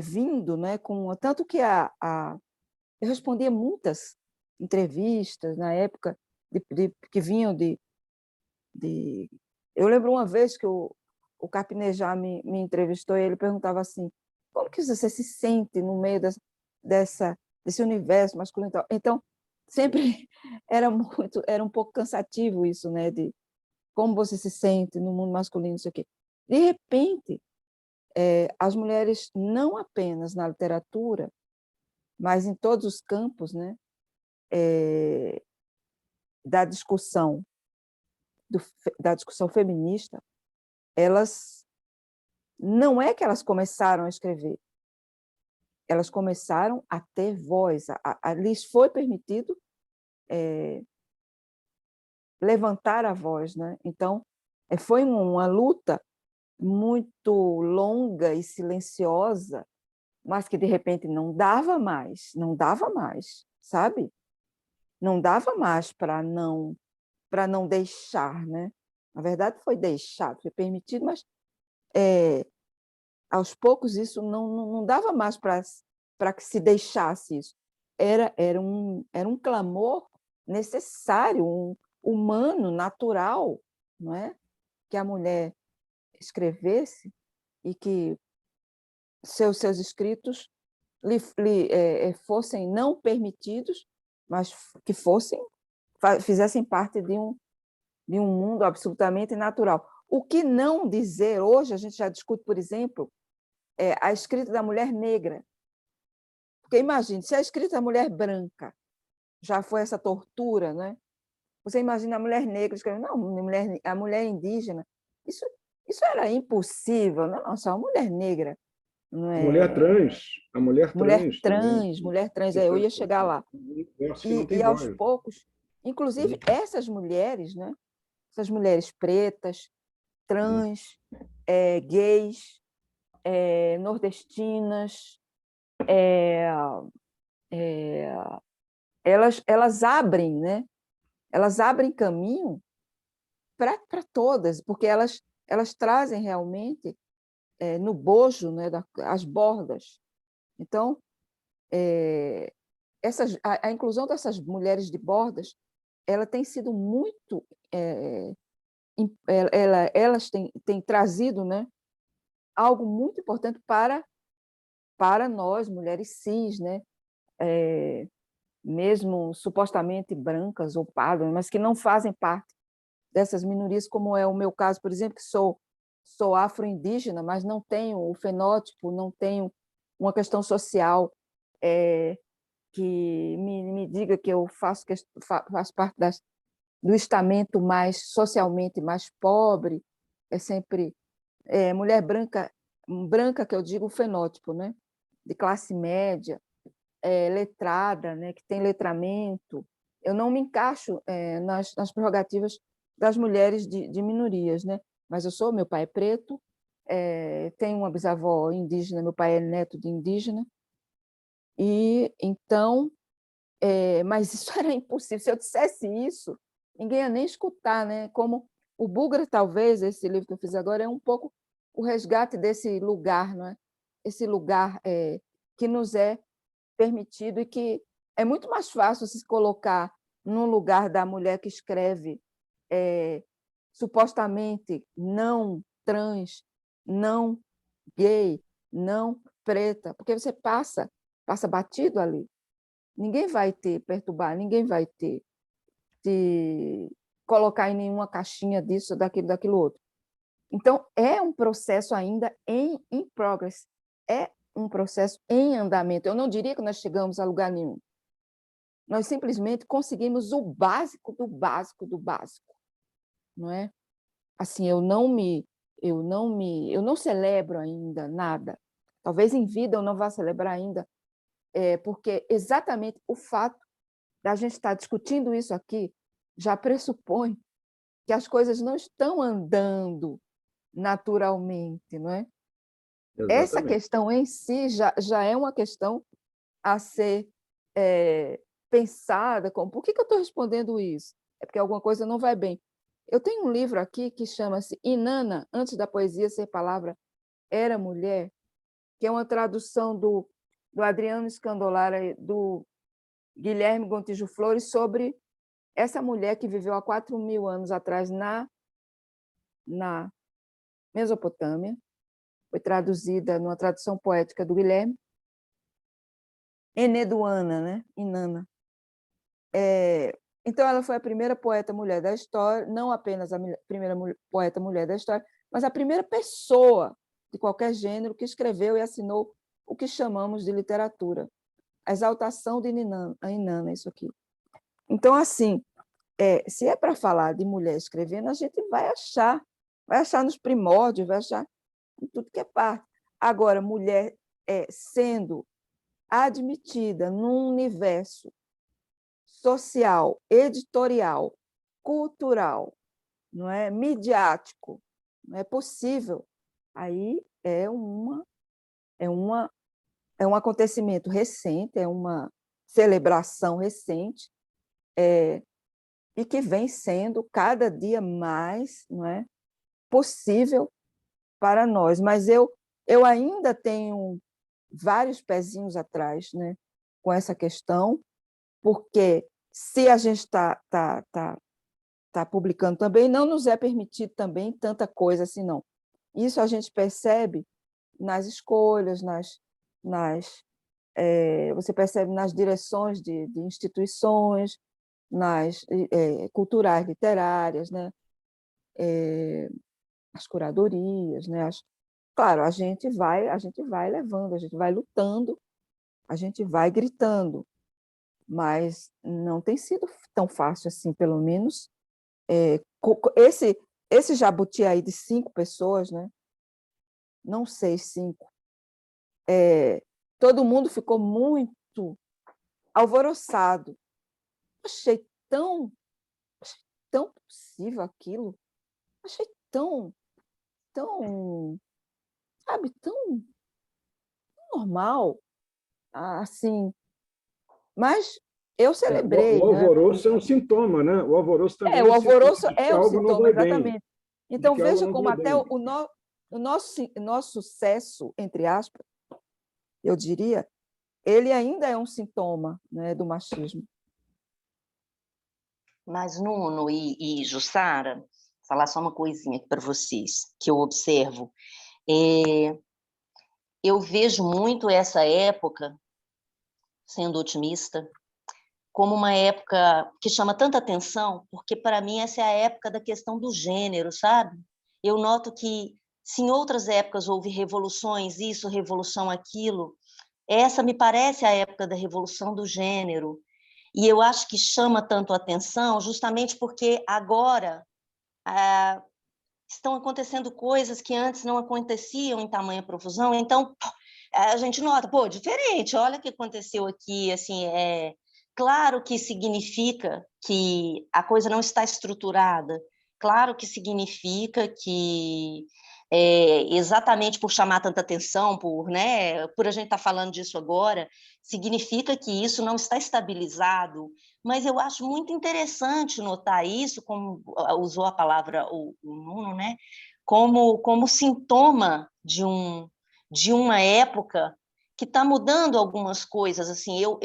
vindo, né? Tanto que eu respondia muitas entrevistas na época que vinham de... Eu lembro uma vez que o Carpinejar me entrevistou e ele perguntava assim: como que você se sente no meio desse universo masculino? Então, sempre era um pouco cansativo isso, né? De como você se sente no mundo masculino, isso aqui. De repente, as mulheres, não apenas na literatura, mas em todos os campos, né? Da discussão feminista, elas não é que elas começaram a escrever, elas começaram a ter voz, lhes foi permitido levantar a voz, né? Então, foi uma luta muito longa e silenciosa, mas que de repente não dava mais, sabe? Não dava mais para não deixar, né? Na verdade, foi deixado, foi permitido, mas aos poucos isso não dava mais para que se deixasse isso. Era um clamor necessário, humano, natural, não é? Que a mulher escrevesse e que seus escritos fossem não permitidos, mas que fizessem parte de um mundo absolutamente natural. O que não dizer hoje, a gente já discute, por exemplo, a escrita da mulher negra. Porque imagine, se a escrita da mulher branca já foi essa tortura, né? Você imagina a mulher negra escrevendo, não, a mulher indígena, isso era impossível, não, só a mulher negra. Não é... A mulher trans. Mulher trans, eu ia chegar lá. E aos poucos, inclusive essas mulheres, né? Essas mulheres pretas, trans, gays, nordestinas, elas abrem, né? Elas abrem caminho para todas, porque elas trazem realmente no bojo, né, as bordas. Então, a inclusão dessas mulheres de bordas, ela tem sido muito... elas têm trazido, né, algo muito importante para nós, mulheres cis, né? Mesmo supostamente brancas ou pardas, mas que não fazem parte dessas minorias, como é o meu caso, por exemplo, que sou afro-indígena, mas não tenho o fenótipo, não tenho uma questão social que me diga que eu faço parte do estamento mais socialmente mais pobre, é sempre mulher branca, branca que eu digo o fenótipo, né? De classe média, letrada, né? Que tem letramento. Eu não me encaixo nas prerrogativas das mulheres de minorias, né? Mas meu pai é preto, tenho uma bisavó indígena, meu pai é neto de indígena, e então, mas isso era impossível. Se eu dissesse isso, ninguém ia nem escutar, né? Como o Bugra, talvez, esse livro que eu fiz agora, é um pouco o resgate desse lugar, não é? Esse lugar que nos é permitido e que é muito mais fácil se colocar no lugar da mulher que escreve supostamente não trans, não gay, não preta, porque você passa batido ali. Ninguém vai te perturbar, ninguém vai te colocar em nenhuma caixinha disso, daquilo outro. Então, é um processo ainda em progress, é um processo em andamento. Eu não diria que nós chegamos a lugar nenhum. Nós simplesmente conseguimos o básico do básico do básico, não é? Assim, eu não celebro ainda nada. Talvez em vida eu não vá celebrar ainda, porque exatamente o fato da gente estar discutindo isso aqui já pressupõe que as coisas não estão andando naturalmente, não é? Exatamente. Essa questão em si já é uma questão a ser pensada, como por que eu estou respondendo isso? É porque alguma coisa não vai bem. Eu tenho um livro aqui que chama-se Inanna, Antes da Poesia Ser Palavra, Era Mulher, que é uma tradução do Adriano Scandolara, do Guilherme Gontijo Flores, sobre essa mulher que viveu há 4.000 anos atrás na Mesopotâmia. Foi traduzida numa tradução poética do Guilherme. Eneduana, né? Inanna. Então, ela foi a primeira poeta mulher da história, não apenas a primeira poeta mulher da história, mas a primeira pessoa de qualquer gênero que escreveu e assinou o que chamamos de literatura. A exaltação de Inanna, isso aqui. Então, assim, se é para falar de mulher escrevendo, a gente vai achar nos primórdios, vai achar em tudo que é parte. Agora, mulher sendo admitida num universo social, editorial, cultural, não é midiático, não é possível. Aí é um acontecimento recente, é uma celebração recente, e que vem sendo cada dia mais, não é, possível para nós. Mas eu ainda tenho vários pezinhos atrás, né, com essa questão, porque se a gente está publicando também, não nos é permitido também tanta coisa assim, não. Isso a gente percebe nas escolhas, você percebe nas direções de instituições, nas culturais, literárias, né? As curadorias, né? Claro, a gente vai levando, a gente vai lutando, a gente vai gritando, mas não tem sido tão fácil assim, pelo menos. Esse jabuti aí de 5 pessoas, né? Não sei, 5. Todo mundo ficou muito alvoroçado. Achei tão possível aquilo. Achei tão, sabe, tão normal, assim. Mas eu celebrei. O alvoroço, né? É um sintoma, né? O alvoroço também o alvoroço é um sintoma, exatamente. Bem. Então, veja como até o nosso sucesso, entre aspas, eu diria, ele ainda é um sintoma, né, do machismo. Mas, Nuno e Jussara, falar só uma coisinha aqui para vocês, que eu observo. Eu vejo muito essa época, sendo otimista, como uma época que chama tanta atenção, porque, para mim, essa é a época da questão do gênero, sabe? Eu noto que, se em outras épocas houve revoluções, isso, revolução, aquilo, essa me parece a época da revolução do gênero. E eu acho que chama tanto atenção justamente porque agora estão acontecendo coisas que antes não aconteciam em tamanha profusão. Então, a gente nota, pô, diferente, olha o que aconteceu aqui, assim, claro que significa que a coisa não está estruturada, claro que significa que exatamente por chamar tanta atenção, por a gente estar falando disso agora, significa que isso não está estabilizado, mas eu acho muito interessante notar isso, como usou a palavra o Nuno, né? Como sintoma de uma época que está mudando algumas coisas. Assim, eu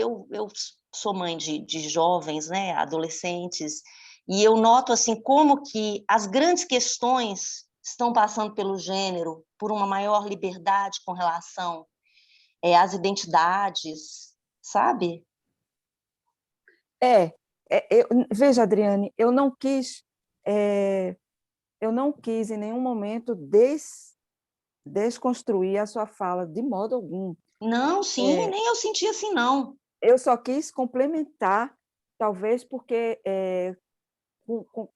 sou mãe de jovens, né, adolescentes, e eu noto assim como que as grandes questões estão passando pelo gênero, por uma maior liberdade com relação às identidades, sabe? Veja, Adriane, eu não quis em nenhum momento desconstruir a sua fala, de modo algum. Não, sim, nem eu senti assim, não. Eu só quis complementar, talvez porque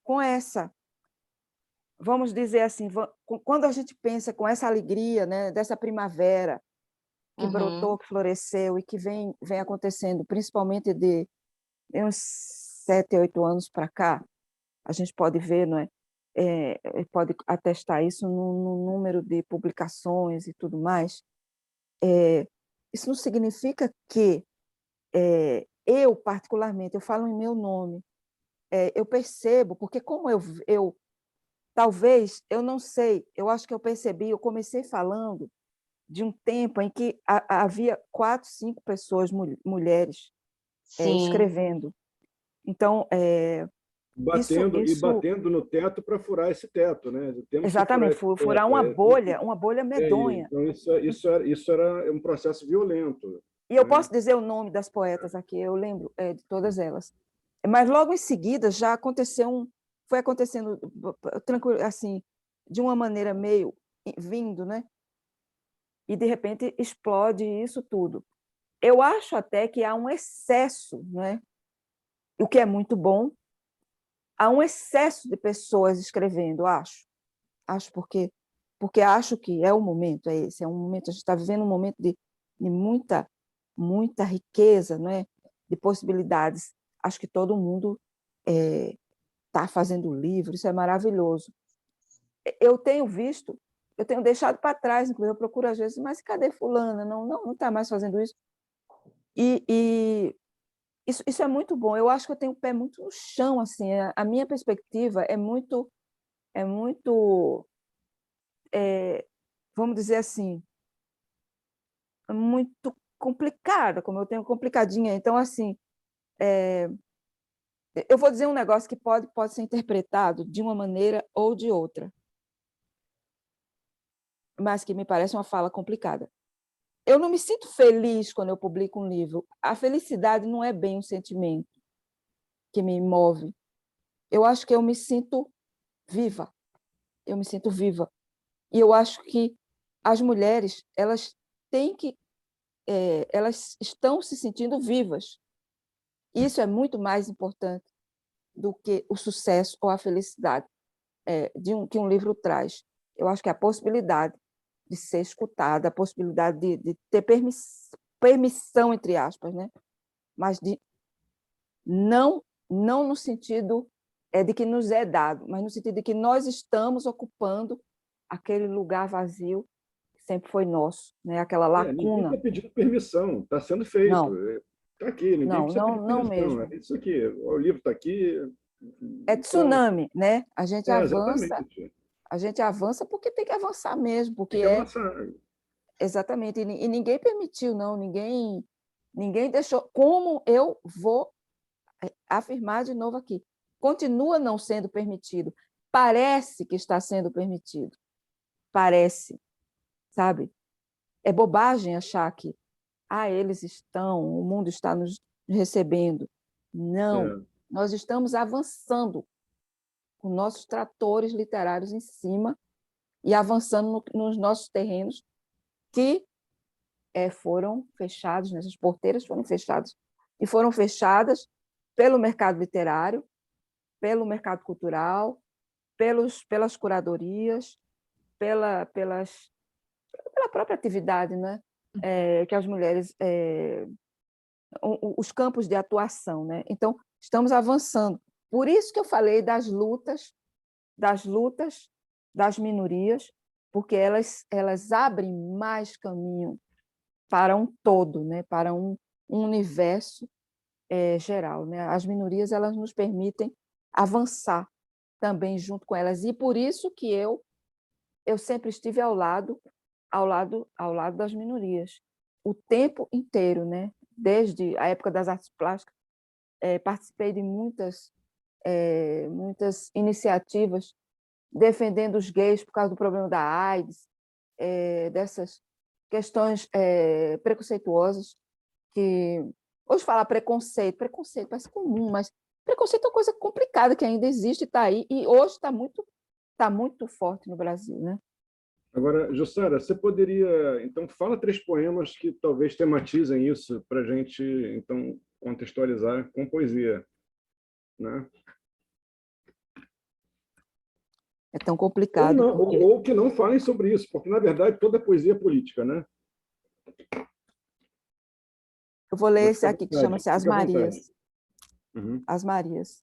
com essa, vamos dizer assim, quando a gente pensa com essa alegria, né, dessa primavera que brotou, que floresceu e que vem acontecendo, principalmente de uns 7, 8 anos para cá, a gente pode ver, não é? Pode atestar isso no número de publicações e tudo mais. Isso não significa que eu, particularmente, eu falo em meu nome, eu percebo, porque como talvez, eu não sei, eu acho que eu percebi, eu comecei falando de um tempo em que havia 4, 5 pessoas, mulheres, escrevendo. Então, batendo no teto para furar esse teto, né? Exatamente, furar uma bolha medonha. Então, isso era um processo violento. E eu posso dizer o nome das poetas aqui, eu lembro de todas elas. Mas logo em seguida já foi acontecendo tranquilo, assim, de uma maneira meio vindo, né? E de repente explode isso tudo. Eu acho até que há um excesso, né? O que é muito bom. Há um excesso de pessoas escrevendo, acho porque acho que é o momento, é um momento, a gente está vivendo um momento de muita riqueza, não é? De possibilidades. Acho que todo mundo está fazendo livro, isso é maravilhoso. Eu tenho deixado para trás, inclusive eu procuro às vezes, mas cadê fulana? Não está mais fazendo isso. E isso é muito bom. Eu acho que eu tenho o pé muito no chão, assim. A minha perspectiva é muito vamos dizer assim, muito complicada, como eu tenho complicadinha. Então, assim, eu vou dizer um negócio que pode ser interpretado de uma maneira ou de outra, mas que me parece uma fala complicada. Eu não me sinto feliz quando eu publico um livro. A felicidade não é bem um sentimento que me move. Eu acho que eu me sinto viva. Eu me sinto viva. E eu acho que as mulheres, elas estão se sentindo vivas. Isso é muito mais importante do que o sucesso ou a felicidade que um livro traz. Eu acho que a possibilidade de ser escutada, a possibilidade de ter permissão, entre aspas, né? Mas não no sentido de que nos é dado, mas no sentido de que nós estamos ocupando aquele lugar vazio que sempre foi nosso, né? Aquela lacuna. Ninguém está pedindo permissão, está sendo feito. Está aqui, ninguém precisa pedir permissão. Mesmo. Isso aqui, o livro está aqui. É tsunami, né? A gente avança. Exatamente. A gente avança porque tem que avançar mesmo, porque tem que avançar. Exatamente, e ninguém permitiu, não, ninguém deixou. Como eu vou afirmar de novo aqui, continua não sendo permitido. Parece que está sendo permitido. Parece, sabe? É bobagem achar que o mundo está nos recebendo. Não, nós estamos avançando com nossos tratores literários em cima e avançando nos nossos terrenos que foram fechados, né? As porteiras foram fechadas. E foram fechadas pelo mercado literário, pelo mercado cultural, pelas curadorias, pela própria atividade, né? Que as mulheres... os campos de atuação, né? Então, estamos avançando. Por isso que eu falei das lutas das minorias, porque elas abrem mais caminho para um todo, né? Para um universo geral, né? As minorias, elas nos permitem avançar também junto com elas, e por isso que eu sempre estive ao lado das minorias, o tempo inteiro, né? Desde a época das artes plásticas, participei de muitas iniciativas defendendo os gays por causa do problema da AIDS, dessas questões preconceituosas, que hoje falar preconceito parece comum, mas preconceito é uma coisa complicada que ainda existe, está aí, e hoje está muito forte no Brasil, né? Agora, Jussara, você poderia... Então, fala 3 poemas que talvez tematizem isso para a gente, então, contextualizar com poesia, né? É tão complicado. Ou que não falem sobre isso, porque, na verdade, toda poesia é política, né? Eu vou ler esse aqui, que chama-se As Marias. Uhum. As Marias.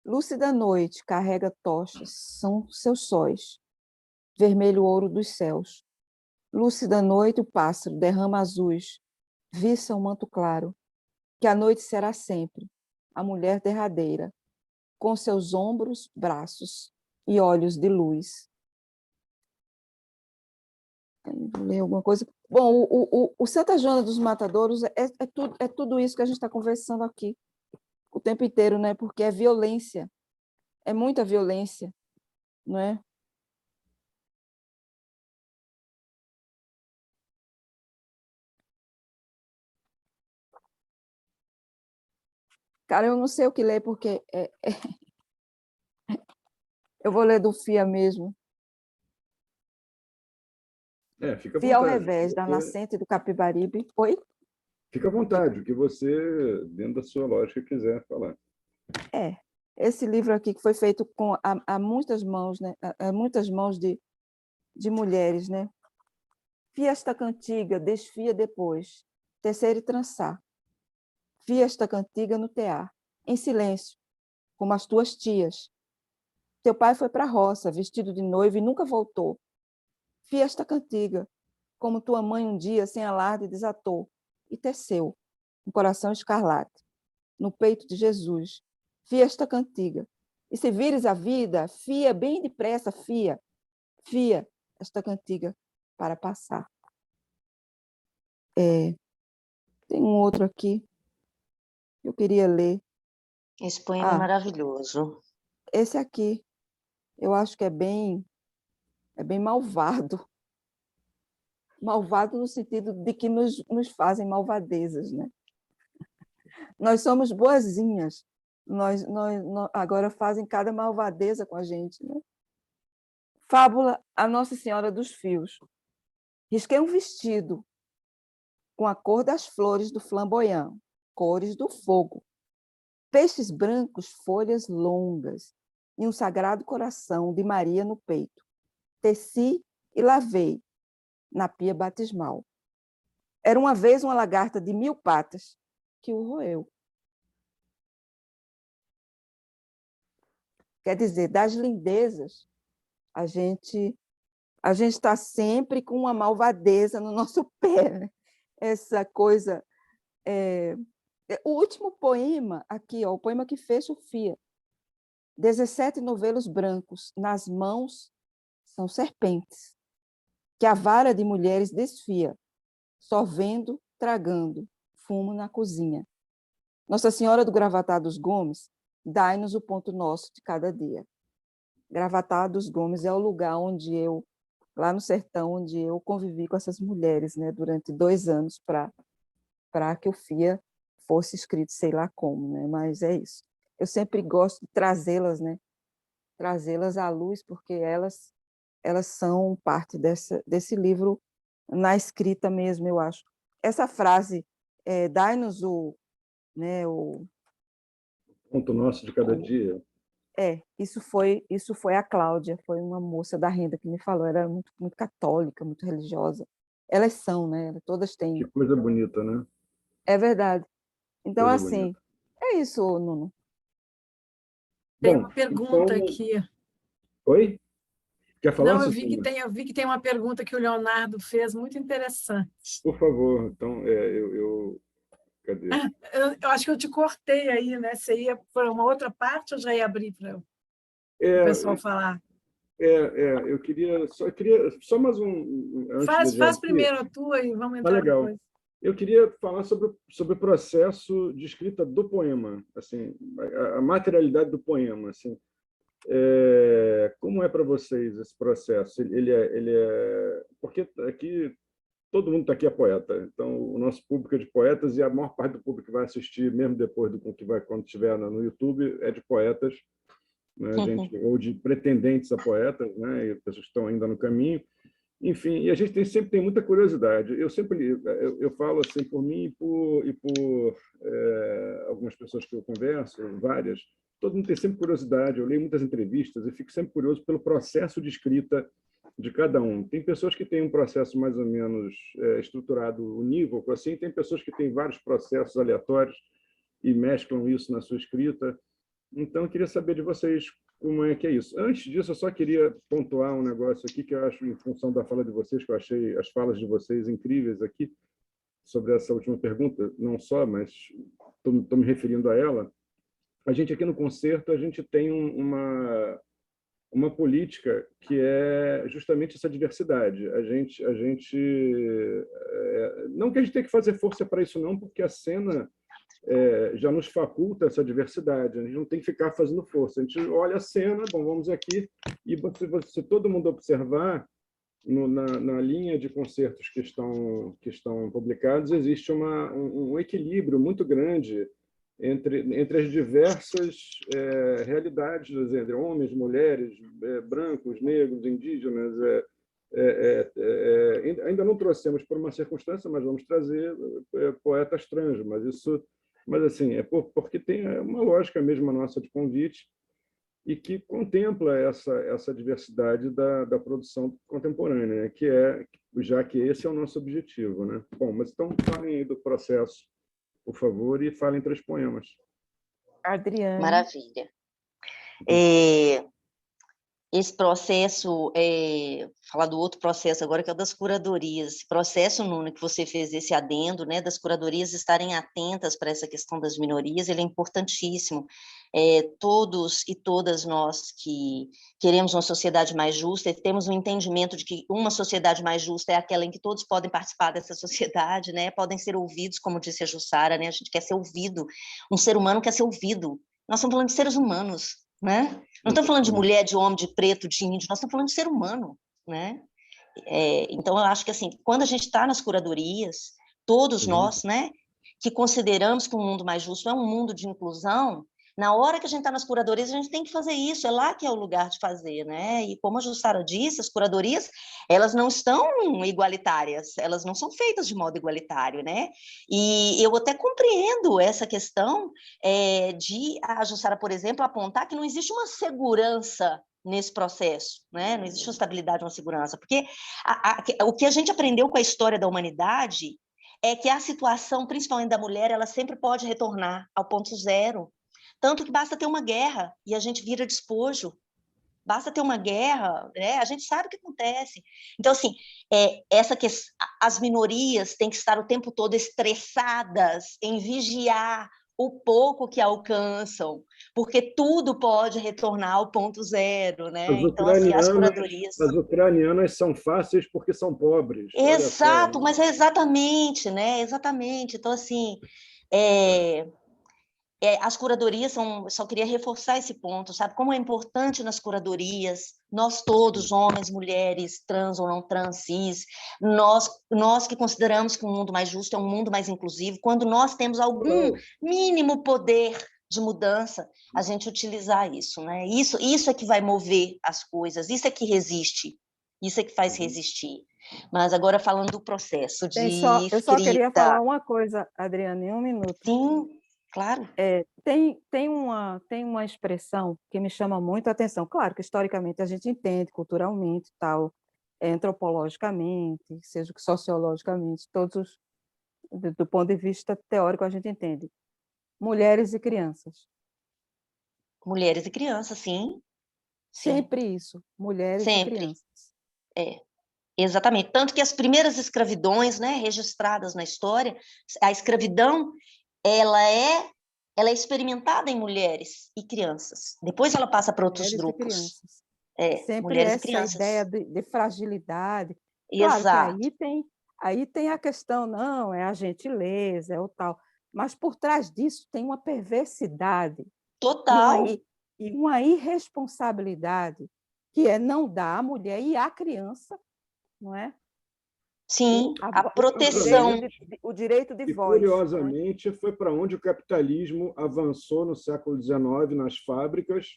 Lúcida noite carrega tochas, são seus sóis, vermelho ouro dos céus. Lúcida noite o pássaro derrama azuis, viça um manto claro, que a noite será sempre, a mulher derradeira, com seus ombros, braços e olhos de luz. Vou ler alguma coisa. Bom, o Santa Joana dos Matadouros é tudo isso que a gente está conversando aqui o tempo inteiro, né? Porque é violência, é muita violência, não é? Cara, eu não sei o que ler, porque eu vou ler do Fia mesmo. Fica à Fia ao vontade. revés, da nascente do Capibaribe. Oi? Fica à vontade, o que você, dentro da sua lógica, quiser falar. Esse livro aqui que foi feito a muitas mãos, né? A muitas mãos de mulheres, né? Fia esta cantiga, desfia depois, tecer e trançar. Fia esta cantiga no tear, em silêncio, como as tuas tias. Teu pai foi para a roça, vestido de noivo, e nunca voltou. Fia esta cantiga, como tua mãe um dia, sem alarde, desatou, e teceu, um coração escarlate, no peito de Jesus. Fia esta cantiga. E se vires a vida, fia bem depressa, fia esta cantiga para passar. Tem um outro aqui que eu queria ler. Esse poema é maravilhoso. Esse aqui, eu acho que é bem malvado. Malvado no sentido de que nos fazem malvadezas, né? Nós somos boazinhas, nós agora fazem cada malvadeza com a gente, né? Fábula A Nossa Senhora dos Fios. Risquei um vestido com a cor das flores do flamboyant, cores do fogo, peixes brancos, folhas longas e um sagrado coração de Maria no peito. Teci e lavei na pia batismal. Era uma vez uma lagarta de 1000 patas que o roeu. Quer dizer, das lindezas, a gente está sempre com uma malvadeza no nosso pé, né? Essa coisa... O último poema aqui, o poema que fecha o Fia. 17 novelos brancos, nas mãos são serpentes, que a vara de mulheres desfia, sorvendo, tragando, fumo na cozinha. Nossa Senhora do Gravatá dos Gomes, dai-nos o ponto nosso de cada dia. Gravatá dos Gomes é o lugar onde eu, lá no sertão, onde eu convivi com essas mulheres, né, durante 2 anos, para que o Fia fosse escrito, sei lá como, né? Mas é isso. Eu sempre gosto de trazê-las, né? Trazê-las à luz, porque elas são parte desse livro na escrita mesmo, eu acho. Essa frase dai-nos o, né, o ponto nosso de cada dia. Isso foi a Cláudia, foi uma moça da renda que me falou, era muito, muito católica, muito religiosa. Elas são, né? Todas têm. Que coisa bonita, né? É verdade. Então, Coisa assim, bonita. é isso, Nuno. Tem Bom, uma pergunta então... aqui. Oi? Quer falar, Não, eu Cecília? vi que tem uma pergunta que o Leonardo fez, muito interessante. Por favor. Então, cadê? Eu acho que eu te cortei aí, né? Você ia para uma outra parte ou já ia abrir para o pessoal falar? Eu queria só mais antes da Faz gente ir. primeiro a tua e vamos Tá entrar legal. depois. Eu queria falar sobre o processo de escrita do poema, assim, a materialidade do poema, assim. Como é para vocês esse processo? Ele é porque aqui todo mundo aqui é poeta, então o nosso público é de poetas e a maior parte do público que vai assistir, mesmo depois do que vai quando estiver no YouTube, é de poetas, né, gente, ou de pretendentes a poetas, né, e pessoas que estão ainda no caminho. Enfim, e a gente sempre tem muita curiosidade. Eu falo assim por mim e por algumas pessoas que eu converso, várias. Todo mundo tem sempre curiosidade. Eu leio muitas entrevistas e fico sempre curioso pelo processo de escrita de cada um. Tem pessoas que têm um processo mais ou menos estruturado, unívoco, assim. Tem pessoas que têm vários processos aleatórios e mesclam isso na sua escrita. Então, eu queria saber de vocês como é que é isso. Antes disso, eu só queria pontuar um negócio aqui que eu acho, em função da fala de vocês, que eu achei as falas de vocês incríveis aqui, sobre essa última pergunta, não só, mas estou me referindo a ela. A gente aqui no Concerto, a gente tem uma política que é justamente essa diversidade. Não que a gente tenha que fazer força para isso, não, porque a cena já nos faculta essa diversidade. A gente não tem que ficar fazendo força. A gente olha a cena, bom, vamos aqui, e se todo mundo observar, na linha de concertos que estão publicados, existe um equilíbrio muito grande entre as diversas realidades, entre homens, mulheres, brancos, negros, indígenas. Ainda não trouxemos por uma circunstância, mas vamos trazer poetas trans, mas assim, porque tem uma lógica mesmo nossa de convite e que contempla essa diversidade da produção contemporânea, né? Já que esse é o nosso objetivo, né? Bom, mas então falem aí do processo, por favor, e falem 3 poemas. Adriane. Maravilha. Esse processo, falar do outro processo agora, que é o das curadorias. Esse processo, Nuno, que você fez esse adendo, né, das curadorias estarem atentas para essa questão das minorias, ele é importantíssimo. Todos e todas nós que queremos uma sociedade mais justa, e temos um entendimento de que uma sociedade mais justa é aquela em que todos podem participar dessa sociedade, né, podem ser ouvidos, como disse a Jussara, né, a gente quer ser ouvido, um ser humano quer ser ouvido. Nós estamos falando de seres humanos, né? Não estamos falando de mulher, de homem, de preto, de índio, nós estamos falando de ser humano, né? Então, eu acho que, assim, quando a gente está nas curadorias, todos nós, né, que consideramos que um mundo mais justo é um mundo de inclusão, na hora que a gente está nas curadorias, a gente tem que fazer isso, é lá que é o lugar de fazer, né? E como a Jussara disse, as curadorias, elas não estão igualitárias, elas não são feitas de modo igualitário, né? E eu até compreendo essa questão de a Jussara, por exemplo, apontar que não existe uma segurança nesse processo, né? Não existe uma estabilidade, uma segurança, porque o que a gente aprendeu com a história da humanidade é que a situação, principalmente da mulher, ela sempre pode retornar ao ponto zero. Tanto que basta ter uma guerra e a gente vira despojo. Basta ter uma guerra, a gente sabe o que acontece. Então, assim, as minorias têm que estar o tempo todo estressadas em vigiar o pouco que alcançam, porque tudo pode retornar ao ponto zero, né? Então, assim, as curadorias... As ucranianas são fáceis porque são pobres. Exato, mas é exatamente, né? Exatamente. Então, assim... as curadorias só queria reforçar esse ponto, sabe? Como é importante nas curadorias, nós todos, homens, mulheres, trans ou não trans, cis, nós que consideramos que um mundo mais justo é um mundo mais inclusivo, quando nós temos algum mínimo poder de mudança, a gente utilizar isso, né? Isso é que vai mover as coisas, isso é que resiste. Isso é que faz resistir. Mas agora falando do processo de Eu só queria escrita. falar uma coisa, Adriana, em um minuto. Sim, claro. Tem uma expressão que me chama muito a atenção. Claro que historicamente a gente entende, culturalmente, tal, antropologicamente, seja sociologicamente, do ponto de vista teórico a gente entende. Mulheres e crianças. Mulheres e crianças, sim. Sempre isso, mulheres e crianças. Exatamente. Tanto que as primeiras escravidões, né, registradas na história, a escravidão, ela é experimentada em mulheres e crianças. Depois ela passa para outros grupos. Sempre mulheres essa e crianças. ideia de fragilidade. Exato. Claro que aí tem a questão, não, é a gentileza, é o tal. Mas por trás disso tem uma perversidade. Total. E uma irresponsabilidade, que é não dar à mulher e à criança, não é? Sim, a proteção. O direito de voz. Curiosamente, foi para onde o capitalismo avançou no século XIX, nas fábricas,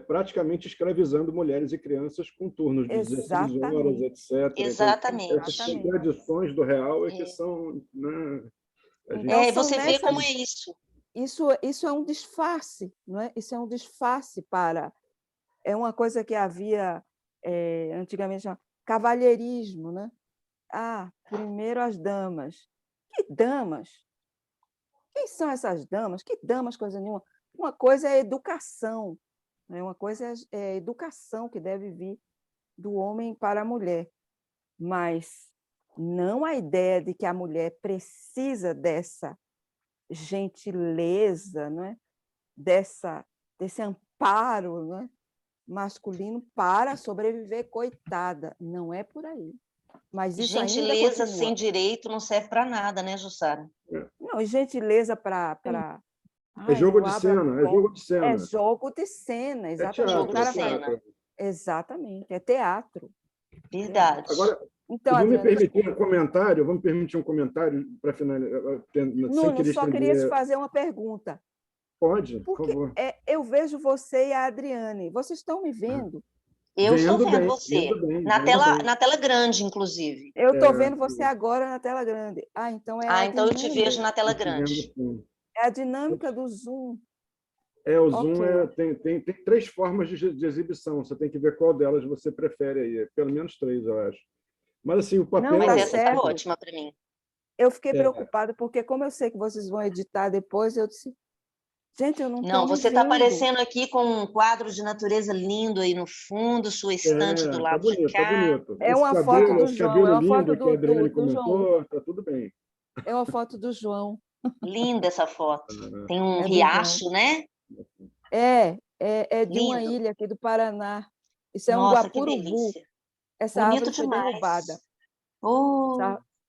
praticamente escravizando mulheres e crianças com turnos de 16 horas, etc. Exatamente. Então, essas contradições do real que são... Né, você vê como é isso. Isso é um disfarce, não é? Isso é um disfarce para... É uma coisa que havia antigamente chamado cavalheirismo, né? Primeiro as damas. Que damas? Quem são essas damas? Que damas, coisa nenhuma. Uma coisa é educação, né? Uma coisa é a educação que deve vir do homem para a mulher, mas não a ideia de que a mulher precisa dessa gentileza, né? Desse amparo, né? Masculino para sobreviver, coitada. Não é por aí. Mas isso gentileza ainda sem direito não serve para nada, né, Jussara? Não, gentileza para... É jogo de cena, é jogo de cena. É jogo de cena, exatamente. Jogo de cena. Exatamente, é teatro. Verdade. Agora, então, vamos me permitir um comentário para finalizar. Nuno, só queria te fazer uma pergunta. Pode, por favor. Eu vejo você e a Adriane. Vocês estão me vendo? Eu estou vendo você. Na tela grande, inclusive. Eu estou vendo você agora na tela grande. Então então eu te vejo na tela grande. É a dinâmica do Zoom. O Zoom tem 3 formas de exibição. Você tem que ver qual delas você prefere aí. Pelo menos 3, eu acho. Mas assim, o papel... Mas essa está ótima para mim. Eu fiquei preocupada, porque como eu sei que vocês vão editar depois, eu disse... Gente, eu não estou Não, você está aparecendo aqui com um quadro de natureza lindo aí no fundo, sua estante do lado de cá. Tá bonito. É uma foto do João, é uma foto do João. Tá tudo bem. É uma foto do João. Linda essa foto. Tem um riacho, né? É de uma ilha aqui do Paraná. Isso é um Guapurubu. Essa árvore foi derrubada.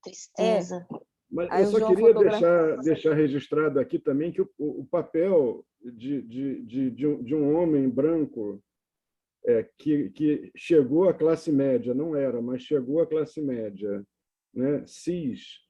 Tristeza. Mas eu só queria deixar registrado aqui também que o papel de um homem branco que chegou à classe média, não era, mas chegou à classe média, né, cis,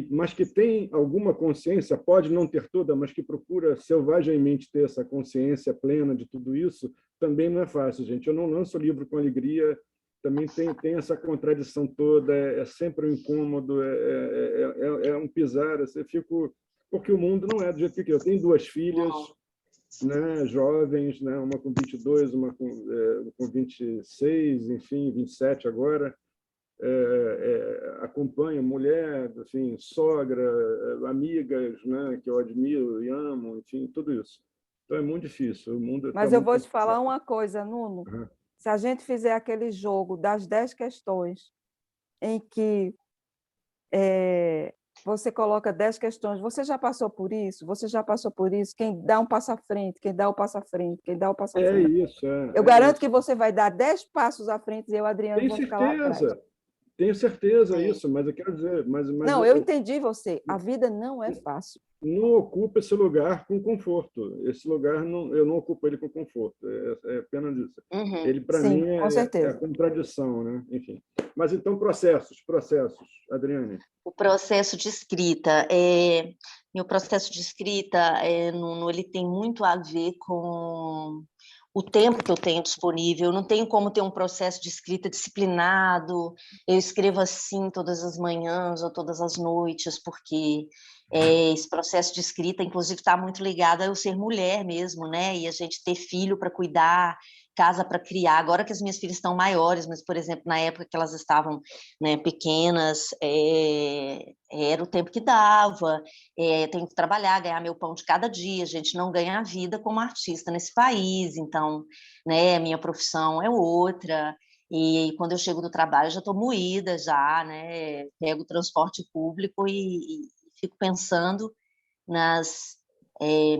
mas que tem alguma consciência, pode não ter toda, mas que procura selvagemmente ter essa consciência plena de tudo isso, também não é fácil, gente. Eu não lanço livro com alegria, também tem essa contradição toda, é sempre um incômodo, é um pisar, eu fico... Porque o mundo não é do jeito que eu tenho 2 filhas, né, jovens, né, uma com 22, uma com 26, enfim, 27 agora, acompanha mulher, enfim, sogra, amigas, né, que eu admiro e amo, enfim, tudo isso. Então é muito difícil. O mundo Mas eu vou te falar uma coisa, Nuno. Se a gente fizer aquele jogo das 10 questões, em que você coloca 10 questões, você já passou por isso? Você já passou por isso? Quem dá um passo à frente, quem dá o passo à frente, quem dá o passo à frente. Eu garanto que você vai dar 10 passos à frente e eu, Adriano, vou ficar lá atrás. Tenho certeza disso, mas eu quero dizer... Não, eu entendi você. A vida não é fácil. Não ocupa esse lugar com conforto. Esse lugar, eu não ocupo ele com conforto. É apenas isso. Ele, para mim, é a contradição, né? Enfim. Mas, então, processos. Adriane. O processo de escrita. Meu processo de escrita, ele tem muito a ver com o tempo que eu tenho disponível. Eu não tenho como ter um processo de escrita disciplinado. Eu escrevo assim todas as manhãs ou todas as noites, porque esse processo de escrita, inclusive, está muito ligado a eu ser mulher mesmo, né? E a gente ter filho para cuidar, casa para criar. Agora que as minhas filhas estão maiores, mas, por exemplo, na época que elas estavam, né, pequenas, era o tempo que dava. Tenho que trabalhar, ganhar meu pão de cada dia. A gente não ganha a vida como artista nesse país, então, né, minha profissão é outra. E quando eu chego do trabalho, já estou moída, já, né? Pego o transporte público e fico pensando nas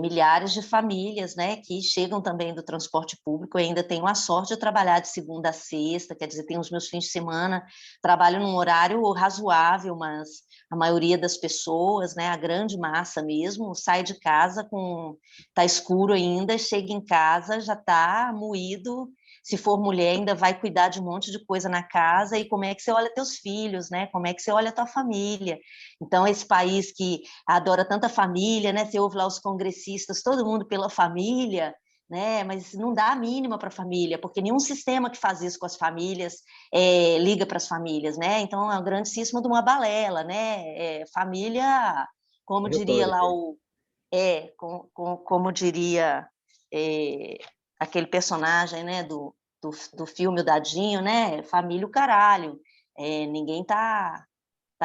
milhares de famílias, né, que chegam também do transporte público. Eu ainda tenho a sorte de trabalhar de segunda a sexta, quer dizer, tenho os meus fins de semana, trabalho num horário razoável, mas a maioria das pessoas, né, a grande massa mesmo, sai de casa tá escuro ainda, chega em casa, já está moído. Se for mulher, ainda vai cuidar de um monte de coisa na casa, e como é que você olha teus filhos, né? Como é que você olha a tua família? Então, esse país que adora tanta família, né? Você ouve lá os congressistas, todo mundo pela família, né? Mas não dá a mínima para a família, porque nenhum sistema que faz isso com as famílias liga para as famílias, né? Então, é um grande cisma de uma balela, né? Família, como diria lá como diria aquele personagem, né, do filme O Dadinho, né? Família o caralho. Ninguém tá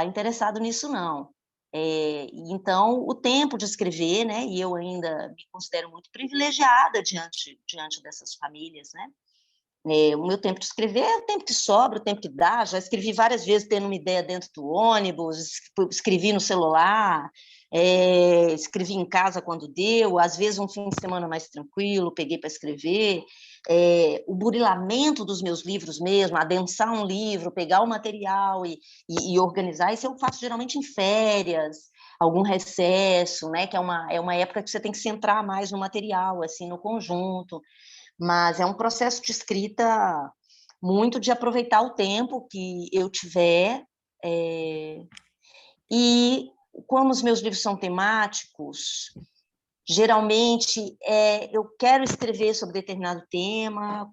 interessado nisso, não. Então, o tempo de escrever, né? E eu ainda me considero muito privilegiada diante dessas famílias, né? O meu tempo de escrever é o tempo que sobra, o tempo que dá. Já escrevi várias vezes tendo uma ideia dentro do ônibus, escrevi no celular, escrevi em casa quando deu, às vezes um fim de semana mais tranquilo, peguei para escrever. O burilamento dos meus livros mesmo, adensar um livro, pegar o material e organizar, isso eu faço geralmente em férias, algum recesso, né? Que é uma época que você tem que se centrar mais no material, assim, no conjunto. Mas é um processo de escrita muito de aproveitar o tempo que eu tiver. E como os meus livros são temáticos, geralmente eu quero escrever sobre determinado tema,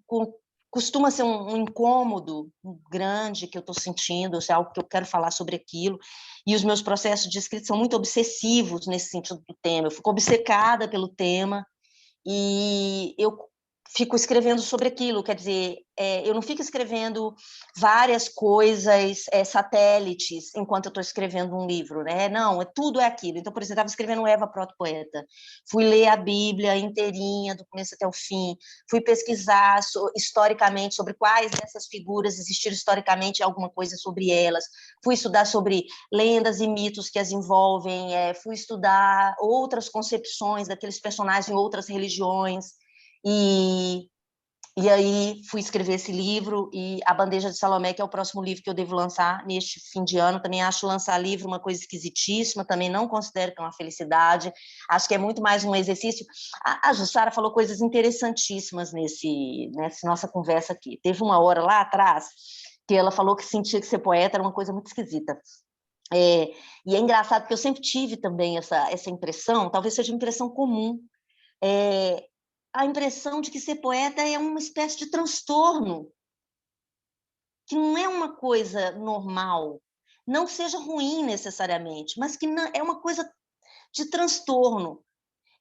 costuma ser um incômodo grande que eu estou sentindo, ou seja, algo que eu quero falar sobre aquilo, e os meus processos de escrita são muito obsessivos nesse sentido do tema. Eu fico obcecada pelo tema, e eu fico escrevendo sobre aquilo, quer dizer, eu não fico escrevendo várias coisas, satélites, enquanto eu estou escrevendo um livro, né? Não, tudo é aquilo. Então, por exemplo, eu estava escrevendo Eva Proto-Poeta, fui ler a Bíblia inteirinha, do começo até o fim, fui pesquisar historicamente sobre quais dessas figuras existiram historicamente, alguma coisa sobre elas, fui estudar sobre lendas e mitos que as envolvem, fui estudar outras concepções daqueles personagens em outras religiões, e aí fui escrever esse livro, e A Bandeja de Salomé, que é o próximo livro que eu devo lançar neste fim de ano. Também acho lançar livro uma coisa esquisitíssima, também não considero que é uma felicidade, acho que é muito mais um exercício. A Jussara falou coisas interessantíssimas nessa nossa conversa aqui. Teve uma hora lá atrás que ela falou que sentia que ser poeta era uma coisa muito esquisita. E é engraçado, porque eu sempre tive também essa impressão, talvez seja uma impressão comum, a impressão de que ser poeta é uma espécie de transtorno, que não é uma coisa normal, não seja ruim necessariamente, mas que não, é uma coisa de transtorno.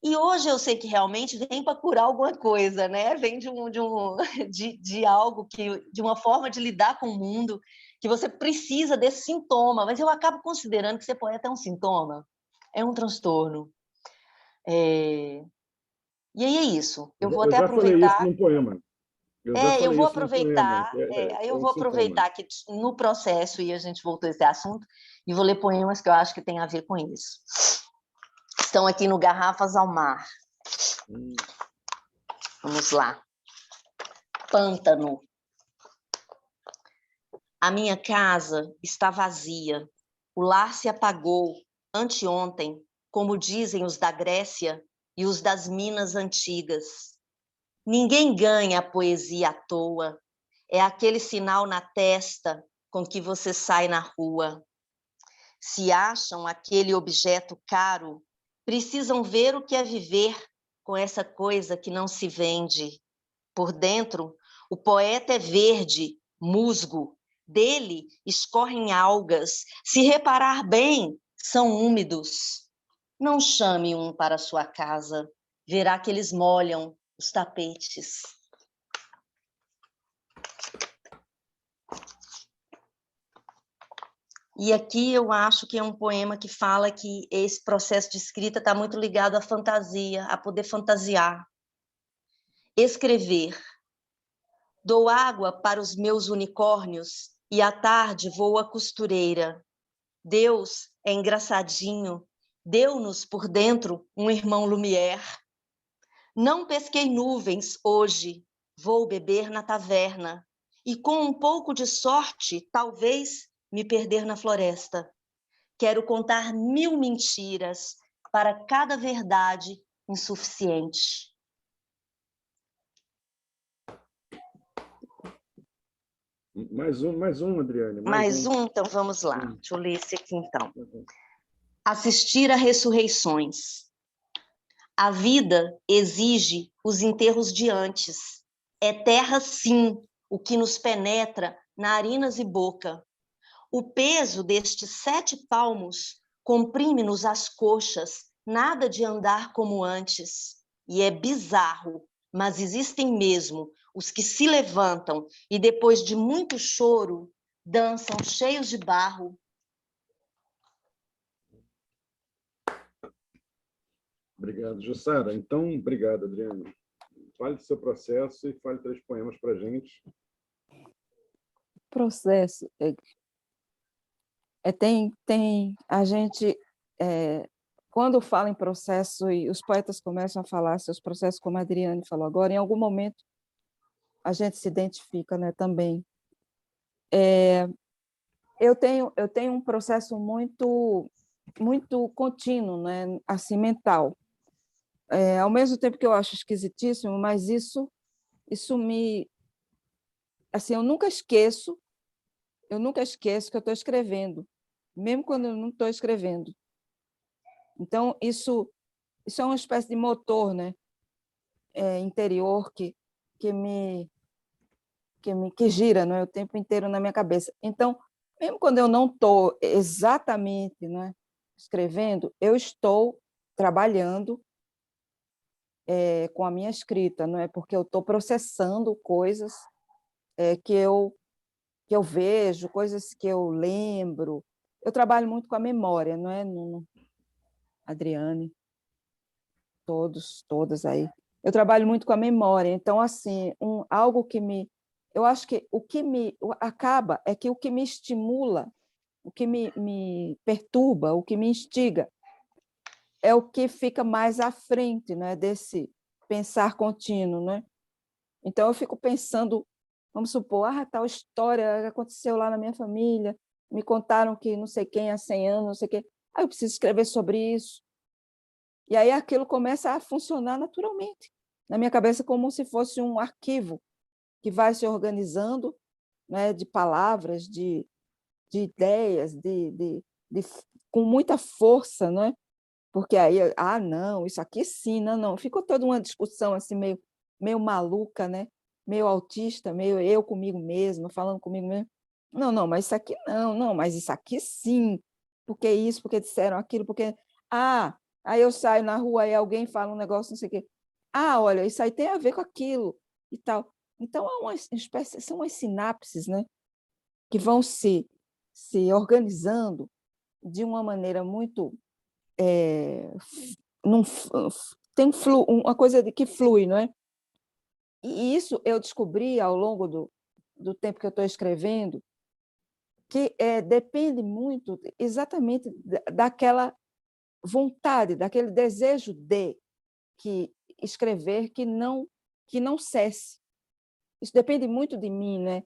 E hoje eu sei que realmente vem para curar alguma coisa, né? Vem de algo de uma forma de lidar com o mundo, que você precisa desse sintoma, mas eu acabo considerando que ser poeta é um sintoma, é um transtorno. E aí é isso. Eu vou até aproveitar. Eu já falei isso num poema. Eu vou aproveitar. Eu vou aproveitar que no processo, e a gente voltou a esse assunto, e vou ler poemas que eu acho que tem a ver com isso. Estão aqui no Garrafas ao Mar. Vamos lá. Pântano. A minha casa está vazia. O lar se apagou anteontem, como dizem os da Grécia e os das Minas antigas. Ninguém ganha a poesia à toa. É aquele sinal na testa com que você sai na rua. Se acham aquele objeto caro, precisam ver o que é viver com essa coisa que não se vende. Por dentro, o poeta é verde, musgo, dele escorrem algas, se reparar bem, são úmidos. Não chame um para sua casa, verá que eles molham os tapetes. E aqui eu acho que é um poema que fala que esse processo de escrita está muito ligado à fantasia, a poder fantasiar. Escrever. Dou água para os meus unicórnios e à tarde vou à costureira. Deus é engraçadinho, deu-nos por dentro um irmão Lumière. Não pesquei nuvens hoje, vou beber na taverna e com um pouco de sorte, talvez me perder na floresta. Quero contar 1000 mentiras para cada verdade insuficiente. Mais um, Adriane. Mais um, então vamos lá. Deixa eu ler esse aqui, então. Assistir a ressurreições. A vida exige os enterros de antes. É terra, sim, o que nos penetra narinas e boca. O peso destes 7 palmos comprime-nos as coxas, nada de andar como antes. E é bizarro, mas existem mesmo os que se levantam e, depois de muito choro, dançam cheios de barro. Obrigado, Jussara. Então, obrigado, Adriana. Fale do seu processo e fale 3 poemas para a gente. Processo. Tem a gente, quando fala em processo e os poetas começam a falar seus processos, como a Adriane falou agora, em algum momento a gente se identifica, né, também. Eu tenho um processo muito contínuo, né, assim, mental. Ao mesmo tempo que eu acho esquisitíssimo, mas isso me... Assim, eu nunca esqueço que eu estou escrevendo, mesmo quando eu não estou escrevendo. Então, isso é uma espécie de motor, né, interior que gira, não é, o tempo inteiro na minha cabeça. Então, mesmo quando eu não estou exatamente, né, escrevendo, eu estou trabalhando com a minha escrita, não é, porque eu estou processando coisas que eu vejo, coisas que eu lembro. Eu trabalho muito com a memória, não é, Adriane, todas aí. Eu trabalho muito com a memória, então, assim, algo que eu acho que o que acaba é que o que me estimula, o que me perturba, o que me instiga, é o que fica mais à frente, né, desse pensar contínuo, né? Então, eu fico pensando, vamos supor, tal história aconteceu lá na minha família, me contaram que não sei quem há 100 anos, não sei o quê. Eu preciso escrever sobre isso. E aí aquilo começa a funcionar naturalmente na minha cabeça, como se fosse um arquivo que vai se organizando, né, de palavras, de ideias, com muita força, né? Porque aí, não, isso aqui sim, não. Ficou toda uma discussão assim, meio maluca, né? Meio autista, meio eu comigo mesma, falando comigo mesma. Não, mas isso aqui não, mas isso aqui sim. Porque isso, porque disseram aquilo, porque... aí eu saio na rua e alguém fala um negócio, não sei o quê. Olha, isso aí tem a ver com aquilo e tal. Então, são umas sinapses, né, que vão se organizando de uma maneira muito... tem uma coisa que flui, não é? E isso eu descobri ao longo do tempo que eu estou escrevendo, que depende muito exatamente daquela vontade, daquele desejo de escrever que não cesse. Isso depende muito de mim, né?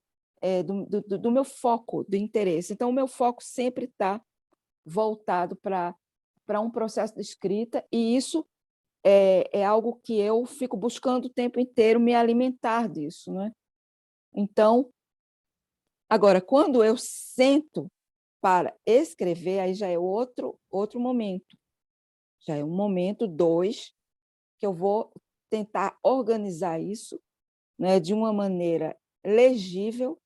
Do meu foco, do interesse. Então, o meu foco sempre está voltado para um processo de escrita, e isso é algo que eu fico buscando o tempo inteiro me alimentar disso, né? Então, agora, quando eu sento para escrever, aí já é outro momento. Já é um momento, 2, que eu vou tentar organizar isso, né, de uma maneira legível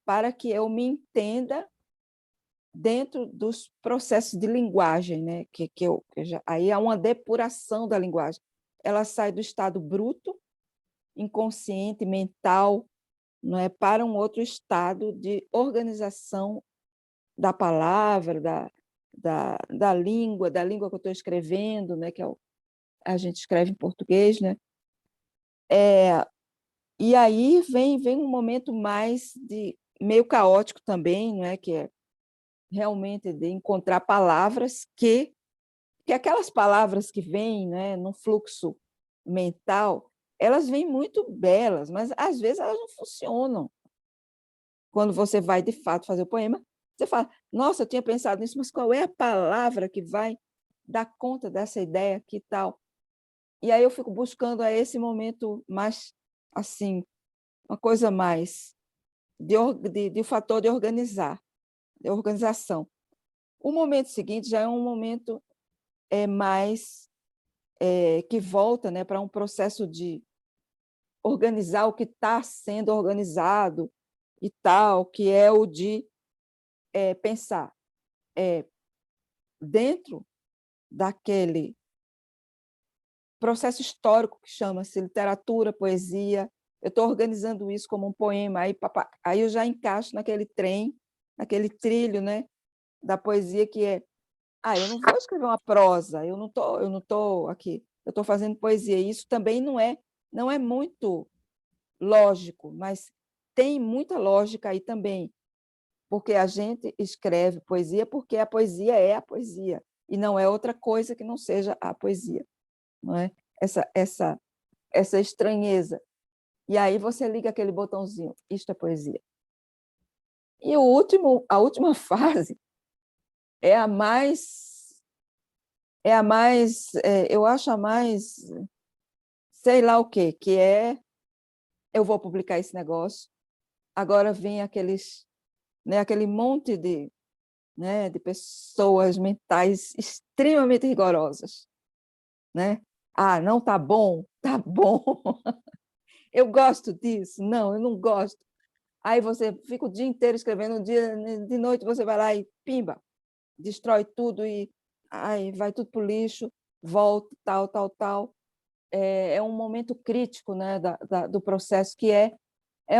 para que eu me entenda dentro dos processos de linguagem, né, aí há uma depuração da linguagem. Ela sai do estado bruto, inconsciente, mental, não é, para um outro estado de organização da palavra, da língua que eu estou escrevendo, né, a gente escreve em português, né? E aí vem um momento mais meio caótico também, não é, que é realmente de encontrar palavras que aquelas palavras que vêm, né, num fluxo mental, elas vêm muito belas, mas às vezes elas não funcionam. Quando você vai de fato fazer o poema, você fala: nossa, eu tinha pensado nisso, mas qual é a palavra que vai dar conta dessa ideia aqui e tal? E aí eu fico buscando a esse momento mais, assim, uma coisa mais de fator de organização. O momento seguinte já é um momento mais que volta, né, para um processo de organizar o que está sendo organizado e tal, que é o de pensar dentro daquele processo histórico que chama-se literatura, poesia. Eu estou organizando isso como um poema, aí eu já encaixo naquele trem, naquele trilho, né, da poesia, que é: eu não vou escrever uma prosa, eu não tô aqui, eu estou fazendo poesia. E isso também não é muito lógico, mas tem muita lógica aí também, porque a gente escreve poesia porque a poesia é a poesia, e não é outra coisa que não seja a poesia, não é? Essa estranheza. E aí você liga aquele botãozinho: isto é poesia. E a última fase é a mais, eu acho a mais, sei lá o quê, que é: eu vou publicar esse negócio. Agora vem aquele monte de pessoas mentais extremamente rigorosas, né? Não tá bom, tá bom. Eu gosto disso, não, eu não gosto. Aí você fica o dia inteiro escrevendo, de noite você vai lá e pimba, destrói tudo e vai tudo para o lixo, volta, tal, tal, tal. É um momento crítico, né, do processo, que é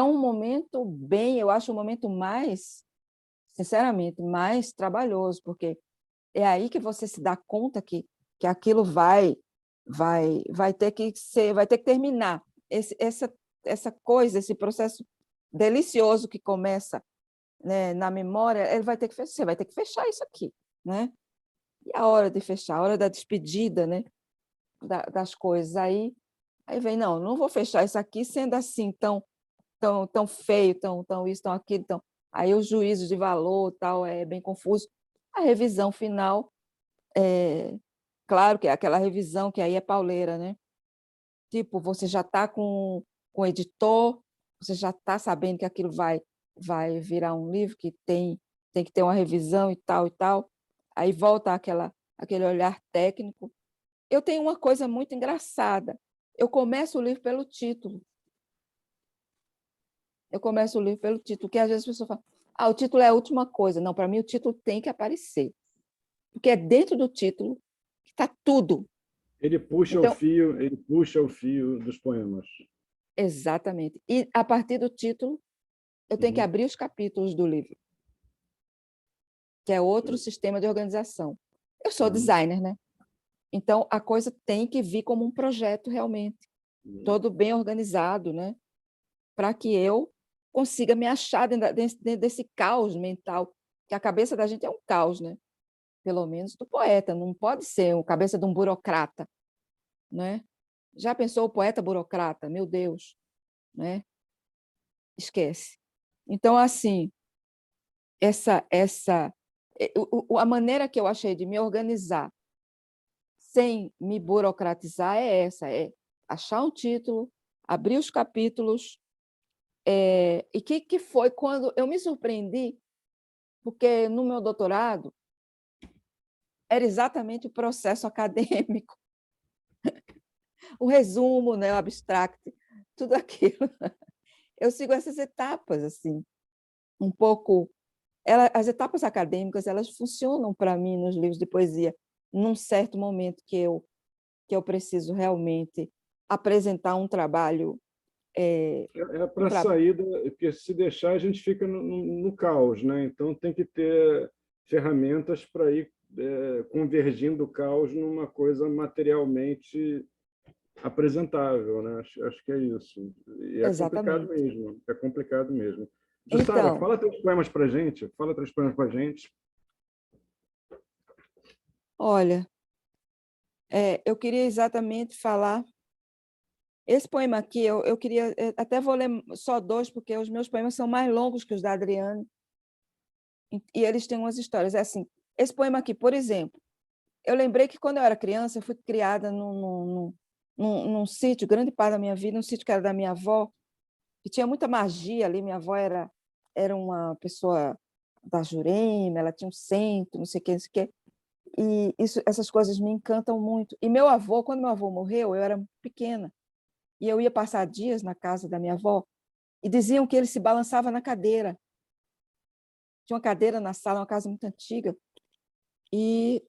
um momento eu acho um momento mais, sinceramente, mais trabalhoso, porque é aí que você se dá conta que aquilo vai ter que terminar. Essa coisa, esse processo delicioso que começa, né, na memória, você vai ter que fechar isso aqui, né? E a hora de fechar, a hora da despedida, né, das coisas, aí vem: não vou fechar isso aqui sendo assim tão feio, tão isso, tão aquilo, tão... Aí o juízo de valor tal é bem confuso. A revisão final, claro que é aquela revisão que aí é pauleira, né? Tipo, você já está com o editor, você já está sabendo que aquilo vai virar um livro que tem que ter uma revisão e tal, aí volta aquele olhar técnico. Eu tenho uma coisa muito engraçada: eu começo o livro pelo título. Que às vezes as pessoas falam: o título é a última coisa. Não, para mim o título tem que aparecer, porque é dentro do título que está tudo. Ele puxa o fio dos poemas. Exatamente. E a partir do título eu tenho que abrir os capítulos do livro, que é outro sistema de organização. Eu sou designer, né? Então a coisa tem que vir como um projeto realmente, todo bem organizado, né? Para que eu consiga me achar dentro desse caos mental, que a cabeça da gente é um caos, né? Pelo menos do poeta, não pode ser a cabeça de um burocrata, né? Já pensou o poeta burocrata? Meu Deus, né? Esquece. Então, assim, a maneira que eu achei de me organizar sem me burocratizar é essa: achar um título, abrir os capítulos. E que foi quando eu me surpreendi, porque no meu doutorado era exatamente o processo acadêmico, o resumo, né, o abstract, tudo aquilo. Eu sigo essas etapas, assim, um pouco. As etapas acadêmicas, elas funcionam para mim nos livros de poesia, num certo momento que eu preciso realmente apresentar um trabalho. Para saída, porque se deixar a gente fica no caos, né? Então tem que ter ferramentas para ir convergindo o caos numa coisa materialmente apresentável, né? Acho que é isso. E é complicado Exatamente. mesmo. É complicado mesmo. Jussara, Então, fala 3 poemas para a gente. Fala 3 poemas para a gente. olha, eu queria exatamente falar. Esse poema aqui, eu queria. Até vou ler só 2, porque os meus poemas são mais longos que os da Adriane, e eles têm umas histórias. É assim, esse poema aqui, por exemplo, eu lembrei que quando eu era criança, eu fui criada num sítio, grande parte da minha vida, num sítio que era da minha avó, que tinha muita magia ali. Minha avó era uma pessoa da Jurema, ela tinha um centro, não sei o que, não sei o que. E essas coisas me encantam muito. E meu avô, quando meu avô morreu, eu era pequena, e eu ia passar dias na casa da minha avó, e diziam que ele se balançava na cadeira. Tinha uma cadeira na sala, uma casa muito antiga, e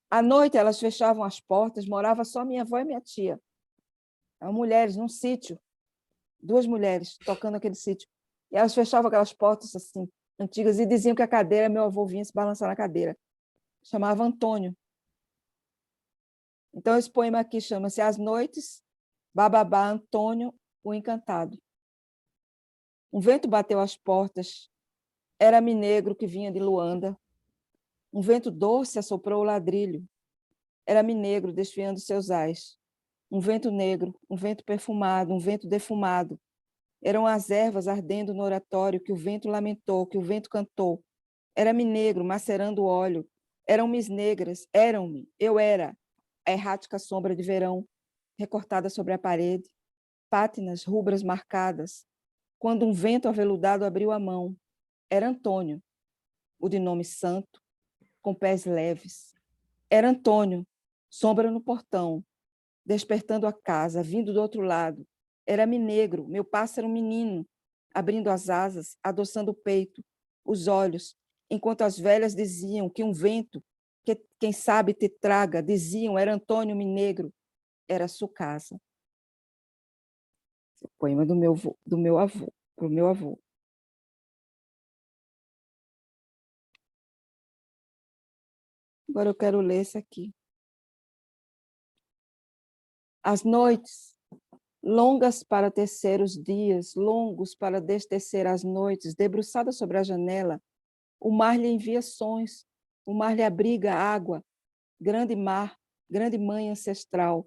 à noite elas fechavam as portas, morava só minha avó e minha tia. Eram mulheres num sítio, 2 mulheres tocando aquele sítio. E elas fechavam aquelas portas assim antigas e diziam que a cadeira, meu avô vinha se balançar na cadeira. Chamava Antônio. Então esse poema aqui chama-se As Noites, Bababá Antônio, o Encantado. Um vento bateu às portas, era-me negro que vinha de Luanda. Um vento doce assoprou o ladrilho, era-me negro desfiando seus ais. Um vento negro, um vento perfumado, um vento defumado. Eram as ervas ardendo no oratório que o vento lamentou, que o vento cantou. Era-me negro, macerando óleo. Eram-me negras, eram-me, eu era, a errática sombra de verão, recortada sobre a parede, pátinas rubras marcadas, quando um vento aveludado abriu a mão. Era Antônio, o de nome santo, com pés leves. Era Antônio, sombra no portão, despertando a casa, vindo do outro lado. Era-me negro, meu pássaro menino, abrindo as asas, adoçando o peito, os olhos, enquanto as velhas diziam que um vento, que quem sabe te traga, diziam, era Antônio Minegro, era sua casa. Poema do meu avô, para o meu avô. Agora eu quero ler esse aqui. As noites, longas para tecer os dias, longos para destecer as noites, debruçada sobre a janela, o mar lhe envia sons, o mar lhe abriga água, grande mar, grande mãe ancestral.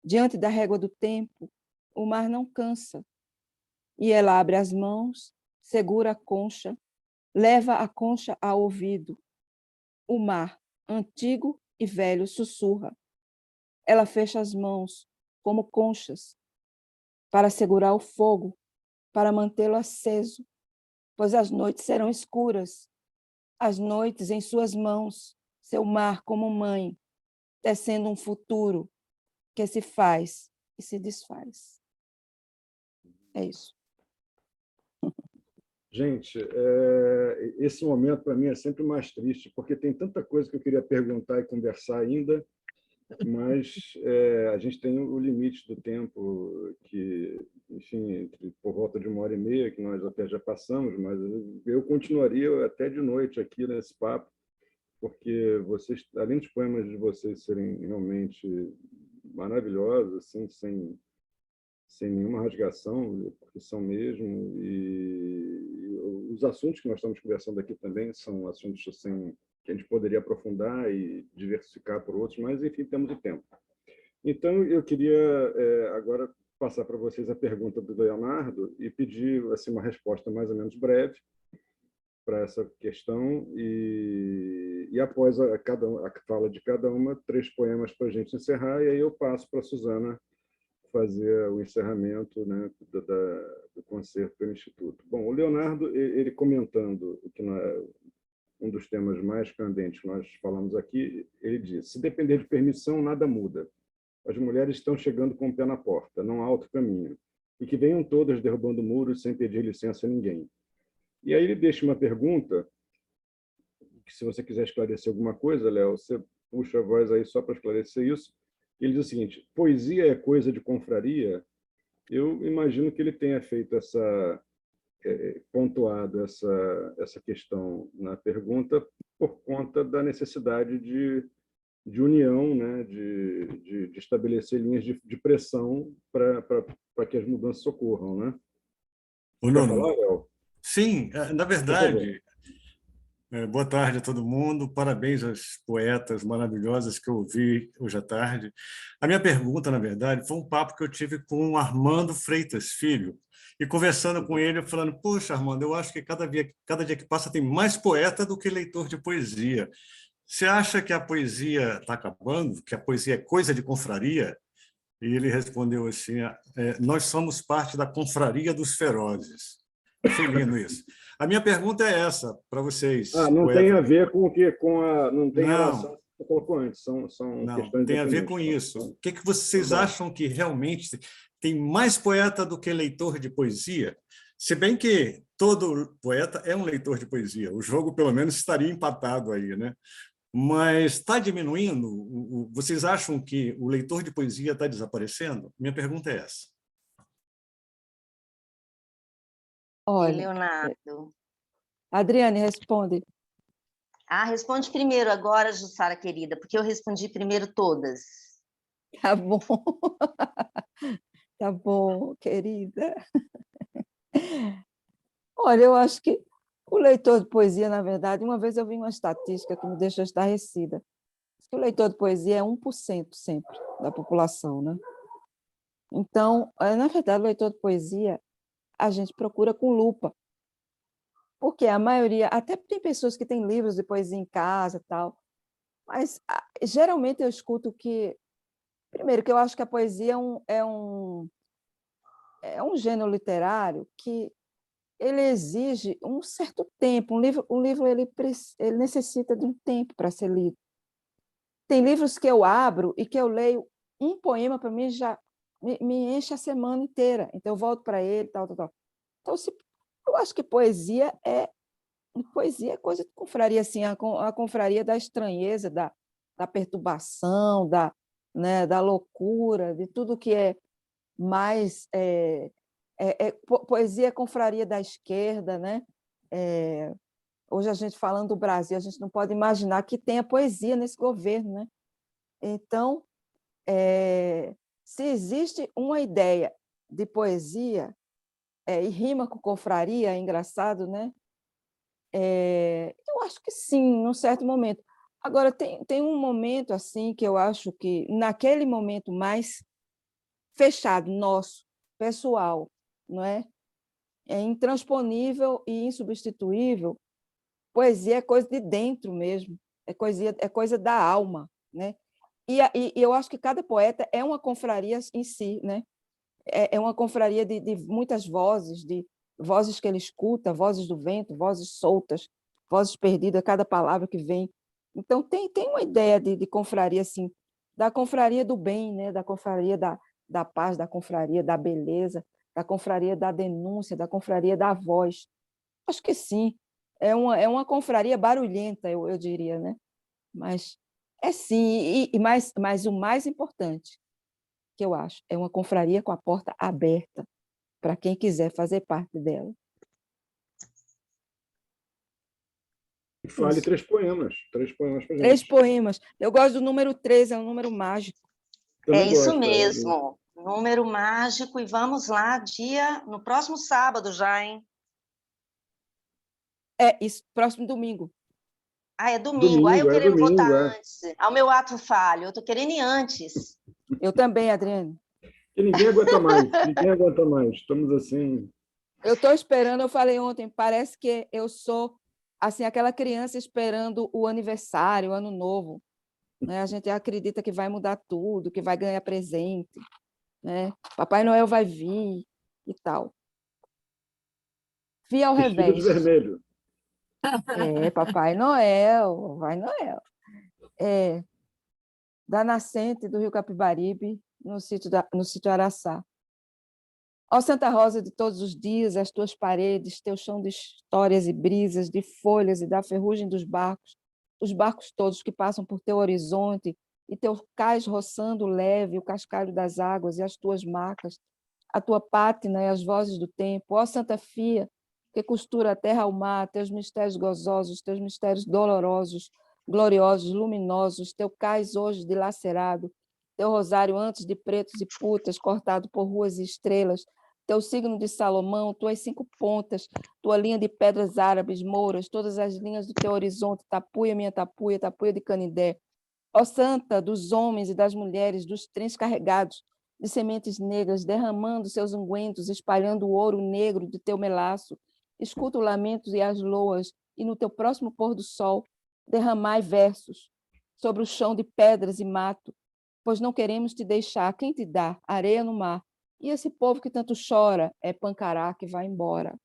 Diante da régua do tempo, o mar não cansa. E ela abre as mãos, segura a concha, leva a concha ao ouvido. O mar, antigo e velho, sussurra. Ela fecha as mãos, como conchas, para segurar o fogo, para mantê-lo aceso, pois as noites serão escuras. As noites em suas mãos, seu mar como mãe, tecendo um futuro que se faz e se desfaz. É isso. Gente, esse momento para mim é sempre mais triste, porque tem tanta coisa que eu queria perguntar e conversar ainda, mas a gente tem o limite do tempo que, enfim, por volta de 1h30, que nós até já passamos, mas eu continuaria até de noite aqui nesse papo, porque vocês, além dos poemas de vocês serem realmente maravilhosos, assim, sem nenhuma rasgação, porque são mesmo, e os assuntos que nós estamos conversando aqui também são assuntos assim, que a gente poderia aprofundar e diversificar por outros, mas, enfim, temos o tempo. Então, eu queria agora passar para vocês a pergunta do Leonardo e pedir assim, uma resposta mais ou menos breve para essa questão, e após a fala de cada uma, 3 poemas para a gente encerrar, e aí eu passo para a Suzana fazer o encerramento, né, do concerto pelo Instituto. Bom, o Leonardo, ele comentando um dos temas mais candentes que nós falamos aqui, ele diz: se depender de permissão, nada muda. As mulheres estão chegando com o pé na porta, não há outro caminho. E que venham todas derrubando muros sem pedir licença a ninguém. E aí ele deixa uma pergunta, que se você quiser esclarecer alguma coisa, Léo, você puxa a voz aí só para esclarecer isso. Ele diz o seguinte: poesia é coisa de confraria? Eu imagino que ele tenha feito pontuado essa questão na pergunta por conta da necessidade de união, né, de estabelecer linhas de pressão para que as mudanças ocorram, né? Ô, Quer Nuno, falar, Léo? sim, na verdade, boa tarde a todo mundo, parabéns às poetas maravilhosas que eu ouvi hoje à tarde. A minha pergunta, na verdade, foi um papo que eu tive com o Armando Freitas Filho, e conversando com ele, falando: poxa, Armando, eu acho que cada dia que passa tem mais poeta do que leitor de poesia. Você acha que a poesia está acabando, que a poesia é coisa de confraria? E ele respondeu assim: nós somos parte da confraria dos ferozes. Achei lindo isso. A minha pergunta é essa para vocês. Não tem a ver com não tem Não, relação com o que você colocou antes, são não, questões tem a ver independentes. com isso. O que vocês acham que realmente tem mais poeta do que leitor de poesia? Se bem que todo poeta é um leitor de poesia, o jogo pelo menos estaria empatado aí, né? Mas está diminuindo? Vocês acham que o leitor de poesia está desaparecendo? Minha pergunta é essa. Olha, Leonardo. Adriane, responde. Responde primeiro agora, Jussara querida, porque eu respondi primeiro todas. Tá bom. Tá bom, querida. Olha, eu acho que o leitor de poesia, na verdade, uma vez eu vi uma estatística que me deixou estarrecida. O leitor de poesia é 1% sempre da população, né? Então, na verdade, o leitor de poesia a gente procura com lupa, porque a maioria, até tem pessoas que têm livros de poesia em casa e tal, mas geralmente eu escuto que, primeiro, que eu acho que a poesia é um gênero literário que ele exige um certo tempo. Um livro ele necessita de um tempo para ser lido. Tem livros que eu abro e que eu leio um poema, para mim já me enche a semana inteira. Então eu volto para ele, tal. Então, eu acho que poesia é coisa de confraria, assim, a confraria da estranheza, da perturbação, da loucura, de tudo que é mais poesia é confraria da esquerda, né? Hoje a gente falando do Brasil, a gente não pode imaginar que tenha poesia nesse governo, né? Então, se existe uma ideia de poesia e rima com confraria, é engraçado, né? Eu acho que sim, num certo momento. Agora, tem um momento assim que eu acho que, naquele momento mais fechado, nosso, pessoal, não é? É intransponível e insubstituível. Poesia é coisa de dentro mesmo, é coisa da alma, né? E eu acho que cada poeta é uma confraria em si, né? É uma confraria de muitas vozes, de vozes que ele escuta, vozes do vento, vozes soltas, vozes perdidas, cada palavra que vem. Então, tem uma ideia de confraria, assim, da confraria do bem, né? Da confraria da paz, da confraria da beleza, da confraria da denúncia, da confraria da voz. Acho que sim, é uma confraria barulhenta, eu diria, né? Mas é sim, mas o mais importante, que eu acho, é uma confraria com a porta aberta para quem quiser fazer parte dela. Fale Isso. 3 poemas para gente. 3 poemas. Eu gosto do número 3, é um número mágico. Também Isso gosto, mesmo, número mágico, e vamos lá, no próximo sábado já, hein? Isso, próximo domingo. É domingo. Eu querendo domingo, votar antes. Ao meu ato falho, eu estou querendo ir antes. Eu também, Adriane. E ninguém aguenta mais, estamos assim... Eu estou esperando, eu falei ontem, parece que eu sou assim aquela criança esperando o aniversário, o ano novo. Né? A gente acredita que vai mudar tudo, que vai ganhar presente, né? Papai Noel vai vir e tal. Vi ao Vestido revés. de vermelho. Papai Noel, Papai Noel. Da nascente do rio Capibaribe, no sítio Araçá. Ó Santa Rosa de todos os dias, as tuas paredes, teu chão de histórias e brisas, de folhas e da ferrugem dos barcos, os barcos todos que passam por teu horizonte, e teu cais roçando leve o cascalho das águas e as tuas macas, a tua pátina e as vozes do tempo. Ó Santa Fia, que costura a terra ao mar, teus mistérios gozosos, teus mistérios dolorosos, gloriosos, luminosos, teu cais hoje dilacerado, teu rosário antes de pretos e putas, cortado por ruas e estrelas, teu signo de Salomão, tuas 5 pontas, tua linha de pedras árabes, mouras, todas as linhas do teu horizonte, tapuia, minha tapuia, tapuia de Canindé. Ó Santa dos homens e das mulheres, dos trens carregados de sementes negras, derramando seus ungüentos, espalhando o ouro negro de teu melaço, escuta os lamentos e as loas, e no teu próximo pôr do sol, derramai versos sobre o chão de pedras e mato, pois não queremos te deixar. Quem te dá? Areia no mar. E esse povo que tanto chora é Pancará que vai embora.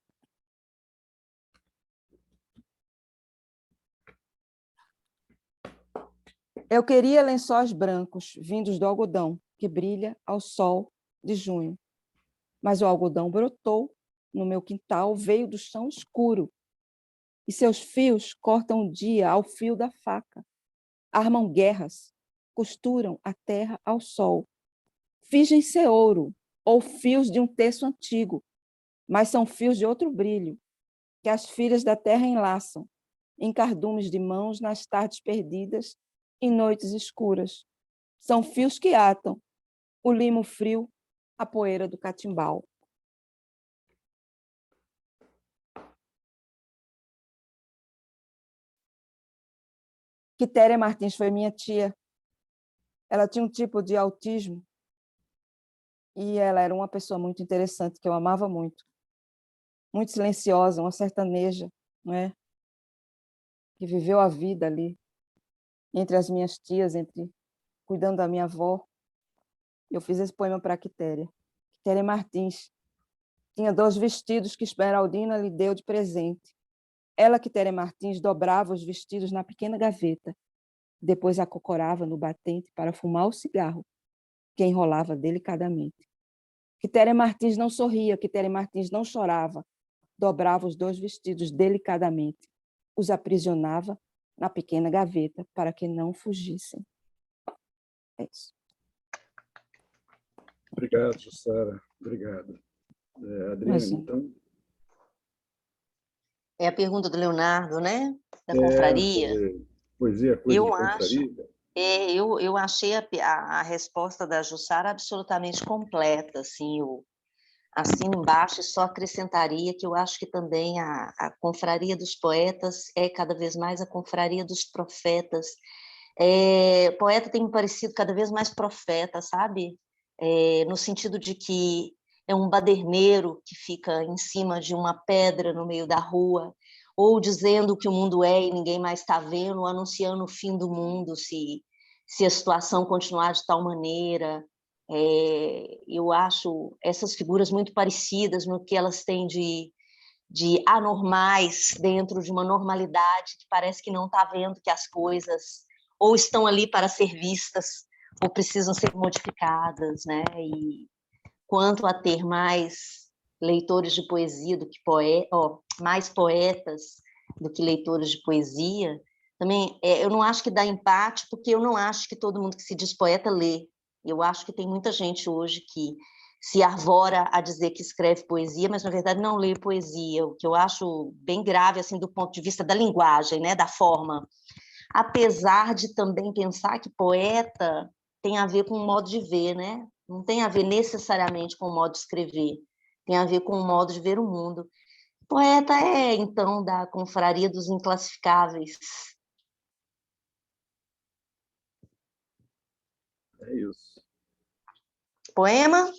Eu queria lençóis brancos, vindos do algodão, que brilha ao sol de junho. Mas o algodão brotou no meu quintal, veio do chão escuro, e seus fios cortam o dia ao fio da faca, armam guerras, costuram a terra ao sol, fingem ser ouro ou fios de um terço antigo, mas são fios de outro brilho, que as filhas da terra enlaçam, em cardumes de mãos nas tardes perdidas, em noites escuras. São fios que atam o limo frio, a poeira do catimbau. Quitéria Martins foi minha tia. Ela tinha um tipo de autismo e ela era uma pessoa muito interessante, que eu amava muito. Muito silenciosa, uma sertaneja, não é? Que viveu a vida ali, entre as minhas tias, cuidando da minha avó. Eu fiz esse poema para a Quitéria. Quitéria Martins tinha 2 vestidos que Esmeraldina lhe deu de presente. Ela, Quitéria Martins, dobrava os vestidos na pequena gaveta, depois acocorava no batente para fumar o cigarro, que enrolava delicadamente. Quitéria Martins não sorria, Quitéria Martins não chorava, dobrava os 2 vestidos delicadamente, os aprisionava na pequena gaveta para que não fugissem. É isso. Obrigado, Jussara. Obrigado. Adriane, então? É a pergunta do Leonardo, né? Da confraria. Poesia, coisa de confraria. Eu achei a resposta da Jussara absolutamente completa. Assim, eu assino embaixo e só acrescentaria que eu acho que também a confraria dos poetas é cada vez mais a confraria dos profetas. Poeta tem me parecido cada vez mais profeta, sabe? No sentido de que é um baderneiro que fica em cima de uma pedra no meio da rua, ou dizendo que o mundo é e ninguém mais está vendo, ou anunciando o fim do mundo se a situação continuar de tal maneira. Eu acho essas figuras muito parecidas no que elas têm de anormais dentro de uma normalidade que parece que não está vendo que as coisas ou estão ali para ser vistas ou precisam ser modificadas, né? E quanto a ter mais leitores de poesia do que mais poetas do que leitores de poesia, também eu não acho que dá empate, porque eu não acho que todo mundo que se diz poeta lê. Eu acho que tem muita gente hoje que se arvora a dizer que escreve poesia, mas na verdade não lê poesia, o que eu acho bem grave assim do ponto de vista da linguagem, né, da forma. Apesar de também pensar que poeta tem a ver com o modo de ver, né? Não tem a ver necessariamente com o modo de escrever, tem a ver com o modo de ver o mundo. Poeta é, então, da confraria dos inclassificáveis. É isso. Poema?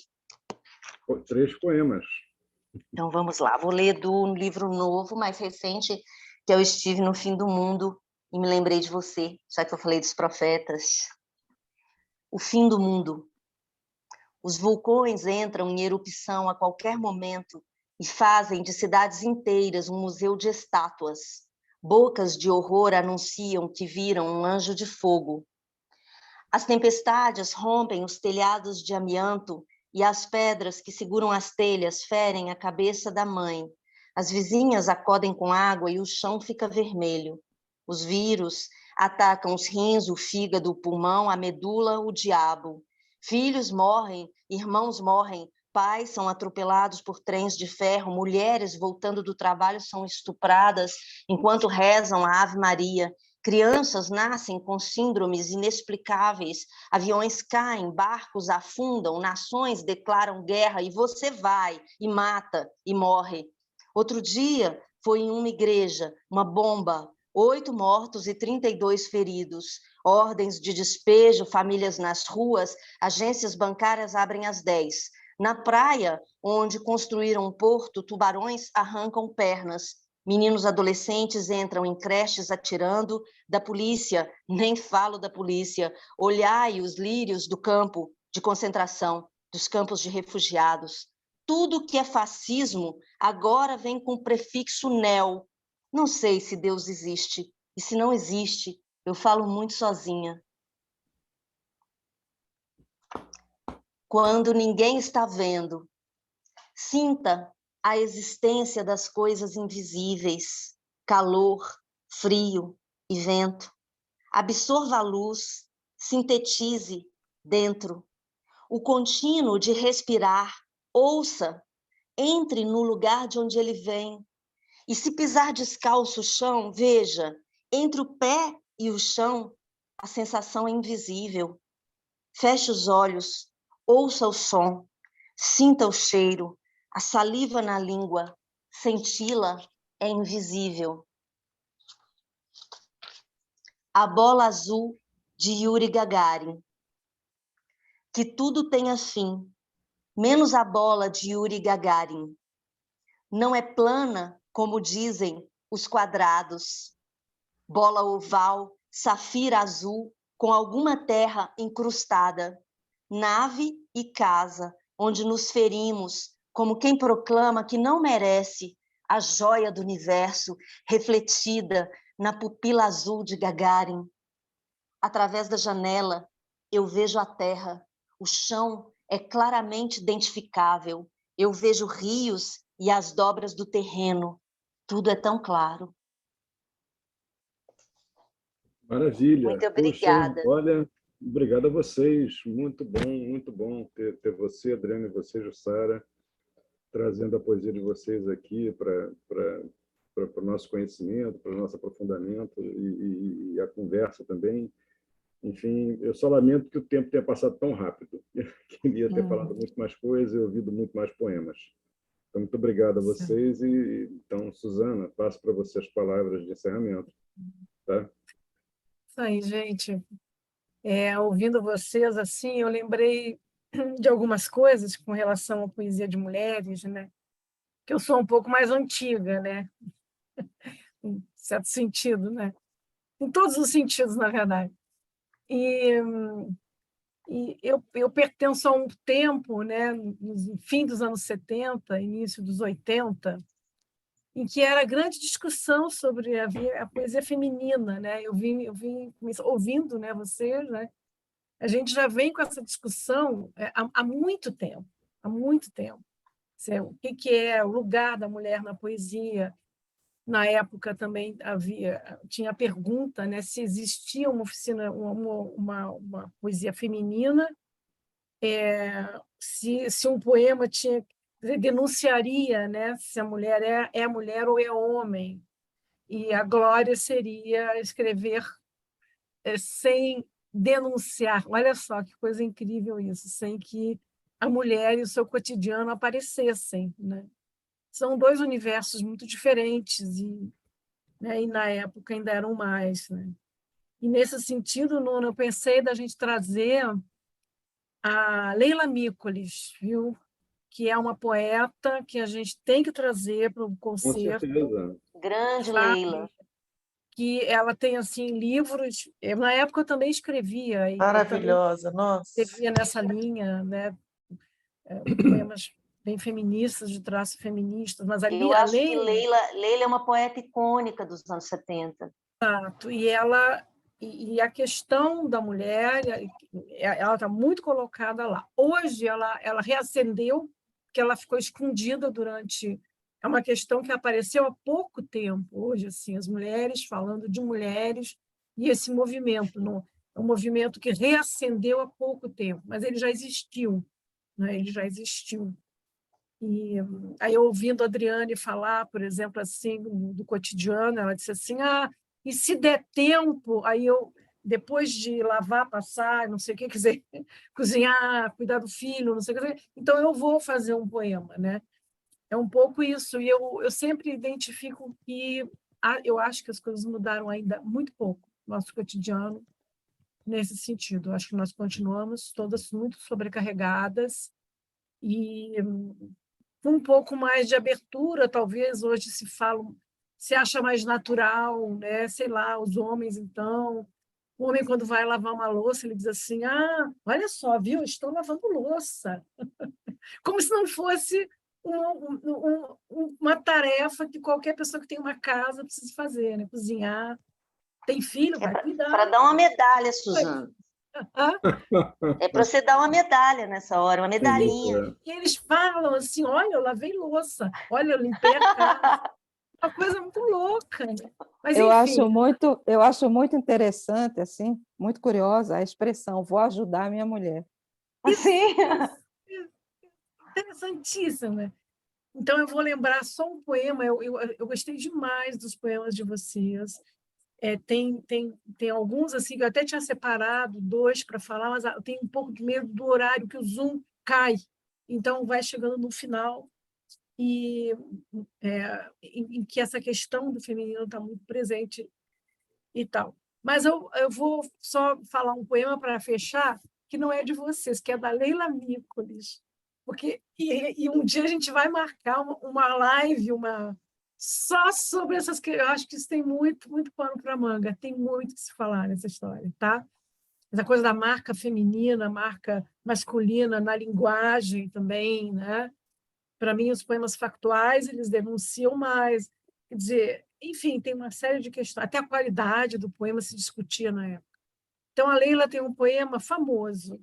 3 poemas. Então, vamos lá. Vou ler do livro novo, mais recente, que eu estive no fim do mundo e me lembrei de você, já que eu falei dos profetas. O fim do mundo. Os vulcões entram em erupção a qualquer momento e fazem de cidades inteiras um museu de estátuas. Bocas de horror anunciam que viram um anjo de fogo. As tempestades rompem os telhados de amianto e as pedras que seguram as telhas ferem a cabeça da mãe. As vizinhas acodem com água e o chão fica vermelho. Os vírus atacam os rins, o fígado, o pulmão, a medula, o diabo. Filhos morrem, irmãos morrem, pais são atropelados por trens de ferro, mulheres voltando do trabalho são estupradas enquanto rezam a Ave Maria. Crianças nascem com síndromes inexplicáveis, aviões caem, barcos afundam, nações declaram guerra e você vai e mata e morre. Outro dia foi em uma igreja, uma bomba, 8 mortos e 32 feridos. Ordens de despejo, famílias nas ruas, agências bancárias abrem às 10. Na praia, onde construíram um porto, tubarões arrancam pernas. Meninos adolescentes entram em creches atirando. Da polícia, nem falo da polícia. Olhai os lírios do campo de concentração, dos campos de refugiados. Tudo que é fascismo agora vem com o prefixo neo. Não sei se Deus existe. E se não existe, eu falo muito sozinha. Quando ninguém está vendo, sinta a existência das coisas invisíveis, calor, frio e vento. Absorva a luz, sintetize dentro. O contínuo de respirar, ouça, entre no lugar de onde ele vem. E se pisar descalço o chão, veja, entre o pé e o chão, a sensação é invisível. Feche os olhos, ouça o som, sinta o cheiro, a saliva na língua, senti-la é invisível. A bola azul de Yuri Gagarin. Que tudo tenha fim, menos a bola de Yuri Gagarin. Não é plana, como dizem os quadrados. Bola oval, safira azul, com alguma terra incrustada. Nave e casa, onde nos ferimos, como quem proclama que não merece a joia do universo refletida na pupila azul de Gagarin. Através da janela, eu vejo a terra, o chão é claramente identificável, eu vejo rios e as dobras do terreno, tudo é tão claro. Maravilha. Muito obrigada. Poxa, olha, obrigado a vocês. Muito bom ter você, Adriana, e você, Jussara, trazendo a poesia de vocês aqui para o nosso conhecimento, para o nosso aprofundamento e a conversa também. Enfim, eu só lamento que o tempo tenha passado tão rápido. Eu queria ter falado muito mais coisas e ouvido muito mais poemas. Então, muito obrigado a vocês. E, então, Suzana, passo para você as palavras de encerramento. Tá? Isso aí, gente. Ouvindo vocês, assim, eu lembrei de algumas coisas com relação à poesia de mulheres, né? Que eu sou um pouco mais antiga, né? Em certo sentido, né? Em todos os sentidos, na verdade. E eu pertenço a um tempo, né, no fim dos anos 70, início dos 80, em que era grande discussão sobre a poesia feminina, né? Eu vim ouvindo, né, vocês, né? A gente já vem com essa discussão há muito tempo, há muito tempo. O que é o lugar da mulher na poesia? Na época também tinha a pergunta, né, se existia uma oficina, uma poesia feminina, se um poema denunciaria, né, se a mulher é mulher ou é homem. E a glória seria escrever sem denunciar. Olha só que coisa incrível isso, sem que a mulher e o seu cotidiano aparecessem, né? São dois universos muito diferentes e na época ainda eram mais, né? E nesse sentido, Nuna, eu pensei da gente trazer a Leila Mícolis, viu? Que é uma poeta que a gente tem que trazer para o concerto. Com certeza. Grande Leila. Que ela tem assim livros. Na época eu também escrevia. Maravilhosa, nossa. Escrevia nessa linha, né? Poemas bem feministas, de traço feminista, mas ali Eu a acho que Leila Leila é uma poeta icônica dos anos 70. e ela e a questão da mulher, ela está muito colocada lá. Hoje ela reacendeu, que ela ficou escondida durante. É uma questão que apareceu há pouco tempo. Hoje, assim, as mulheres falando de mulheres e esse movimento, não, é um movimento que reacendeu há pouco tempo, mas ele já existiu, né? Ele já existiu. E aí, ouvindo a Adriane falar, por exemplo, assim, do cotidiano, ela disse assim, e se der tempo, aí eu, depois de lavar, passar, não sei o que, quer dizer, cozinhar, cuidar do filho, não sei o que, então eu vou fazer um poema, né? É um pouco isso, e eu sempre identifico que eu acho que as coisas mudaram ainda muito pouco no nosso cotidiano, nesse sentido. Eu acho que nós continuamos todas muito sobrecarregadas, e com um pouco mais de abertura, talvez hoje se acha mais natural, né? Sei lá, os homens, então, o homem quando vai lavar uma louça, ele diz assim, olha só, viu, estou lavando louça. Como se não fosse uma tarefa que qualquer pessoa que tem uma casa precisa fazer, né? Cozinhar. Tem filho, vai cuidar. Para dar uma medalha, Suzana. É para você dar uma medalha nessa hora, uma medalhinha. E eles falam assim, olha, eu lavei louça, olha, eu limpei a casa. Uma coisa muito louca. Mas, eu enfim. acho muito interessante, assim, muito curiosa a expressão, vou ajudar a minha mulher. Assim. Interessantíssimo, né? Então, eu vou lembrar só um poema, eu gostei demais dos poemas de vocês. Tem alguns assim que eu até tinha separado 2 para falar, mas eu tenho um pouco de medo do horário que o Zoom cai. Então, vai chegando no final e em que essa questão do feminino está muito presente e tal. Mas eu vou só falar um poema para fechar, que não é de vocês, que é da Leila Mícolis. E um dia a gente vai marcar uma live, só sobre essas que eu acho que isso tem muito, muito pano para manga, tem muito que se falar nessa história, tá? Essa coisa da marca feminina, marca masculina na linguagem também, né? Para mim, os poemas factuais, eles denunciam mais. Quer dizer, enfim, tem uma série de questões. Até a qualidade do poema se discutia na época. Então, a Leila tem um poema famoso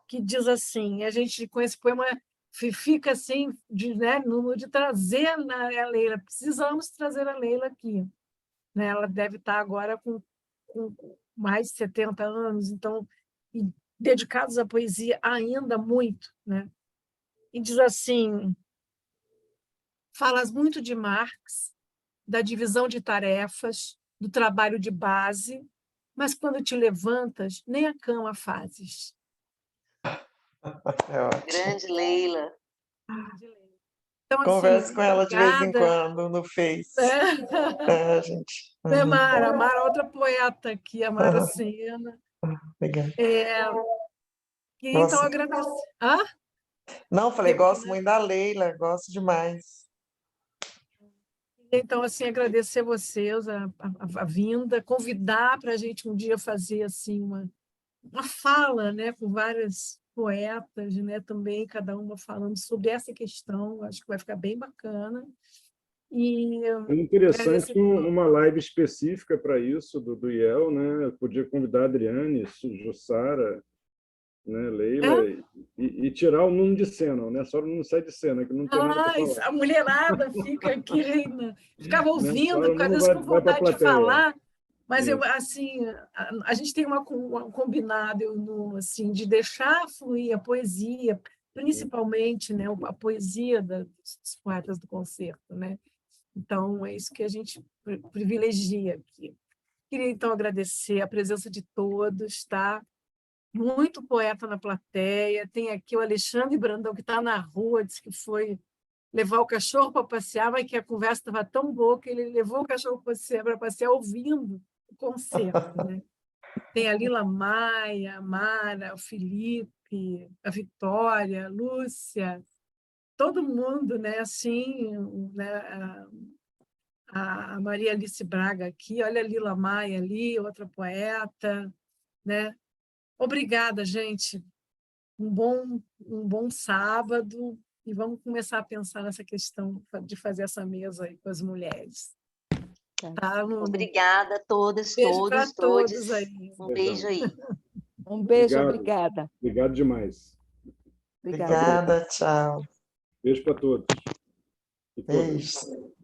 que diz assim, a gente com esse poema fica assim, de trazer a Leila, precisamos trazer a Leila aqui. Né? Ela deve estar agora com mais de 70 anos, então, e dedicados à poesia ainda muito. Né? E diz assim, falas muito de Marx, da divisão de tarefas, do trabalho de base, mas quando te levantas, nem a cama fazes. Grande Leila. Então, converso assim, com ela de vez em obrigada. quando no Face. Gente. Mara, a Mara, outra poeta aqui, a Mara Sena. Obrigada. Então, agradeço. Não, falei, gosto muito da Leila, gosto demais. Então, assim, agradecer a vocês a vinda, convidar para a gente um dia fazer assim uma fala, né, com várias poetas, né, também cada uma falando sobre essa questão. Acho que vai ficar bem bacana. E é interessante uma live específica para isso do IEL, né? Eu podia convidar a Adriane, Jussara, né, Leila, e tirar o Nuno de cena, né? Só o Nuno sai de cena, que não tem nada para falar. A mulherada fica aqui, ficava ouvindo, né? às vezes com vontade de falar, mas Isso. assim, a gente tem um combinado assim, de deixar fluir a poesia, principalmente, né, a poesia dos poetas do concerto, né? Então, é isso que a gente privilegia aqui. Queria, então, agradecer a presença de todos, tá? Muito poeta na plateia. Tem aqui o Alexandre Brandão, que está na rua, disse que foi levar o cachorro para passear, mas que a conversa estava tão boa que ele levou o cachorro para passear ouvindo o concerto. Né? Tem a Lila Maia, a Mara, o Felipe, a Vitória, a Lúcia, todo mundo, né? Assim, né? A Maria Alice Braga aqui, olha a Lila Maia ali, outra poeta, né? Obrigada, gente. Um bom sábado e vamos começar a pensar nessa questão de fazer essa mesa aí com as mulheres. Tá? Obrigada a todas, Beijo para todos. todos aí. Um beijo aí. Um beijo, Obrigado. obrigada. Obrigado demais. Obrigada. Obrigada, tchau. Beijo para todos. E todas. Beijo.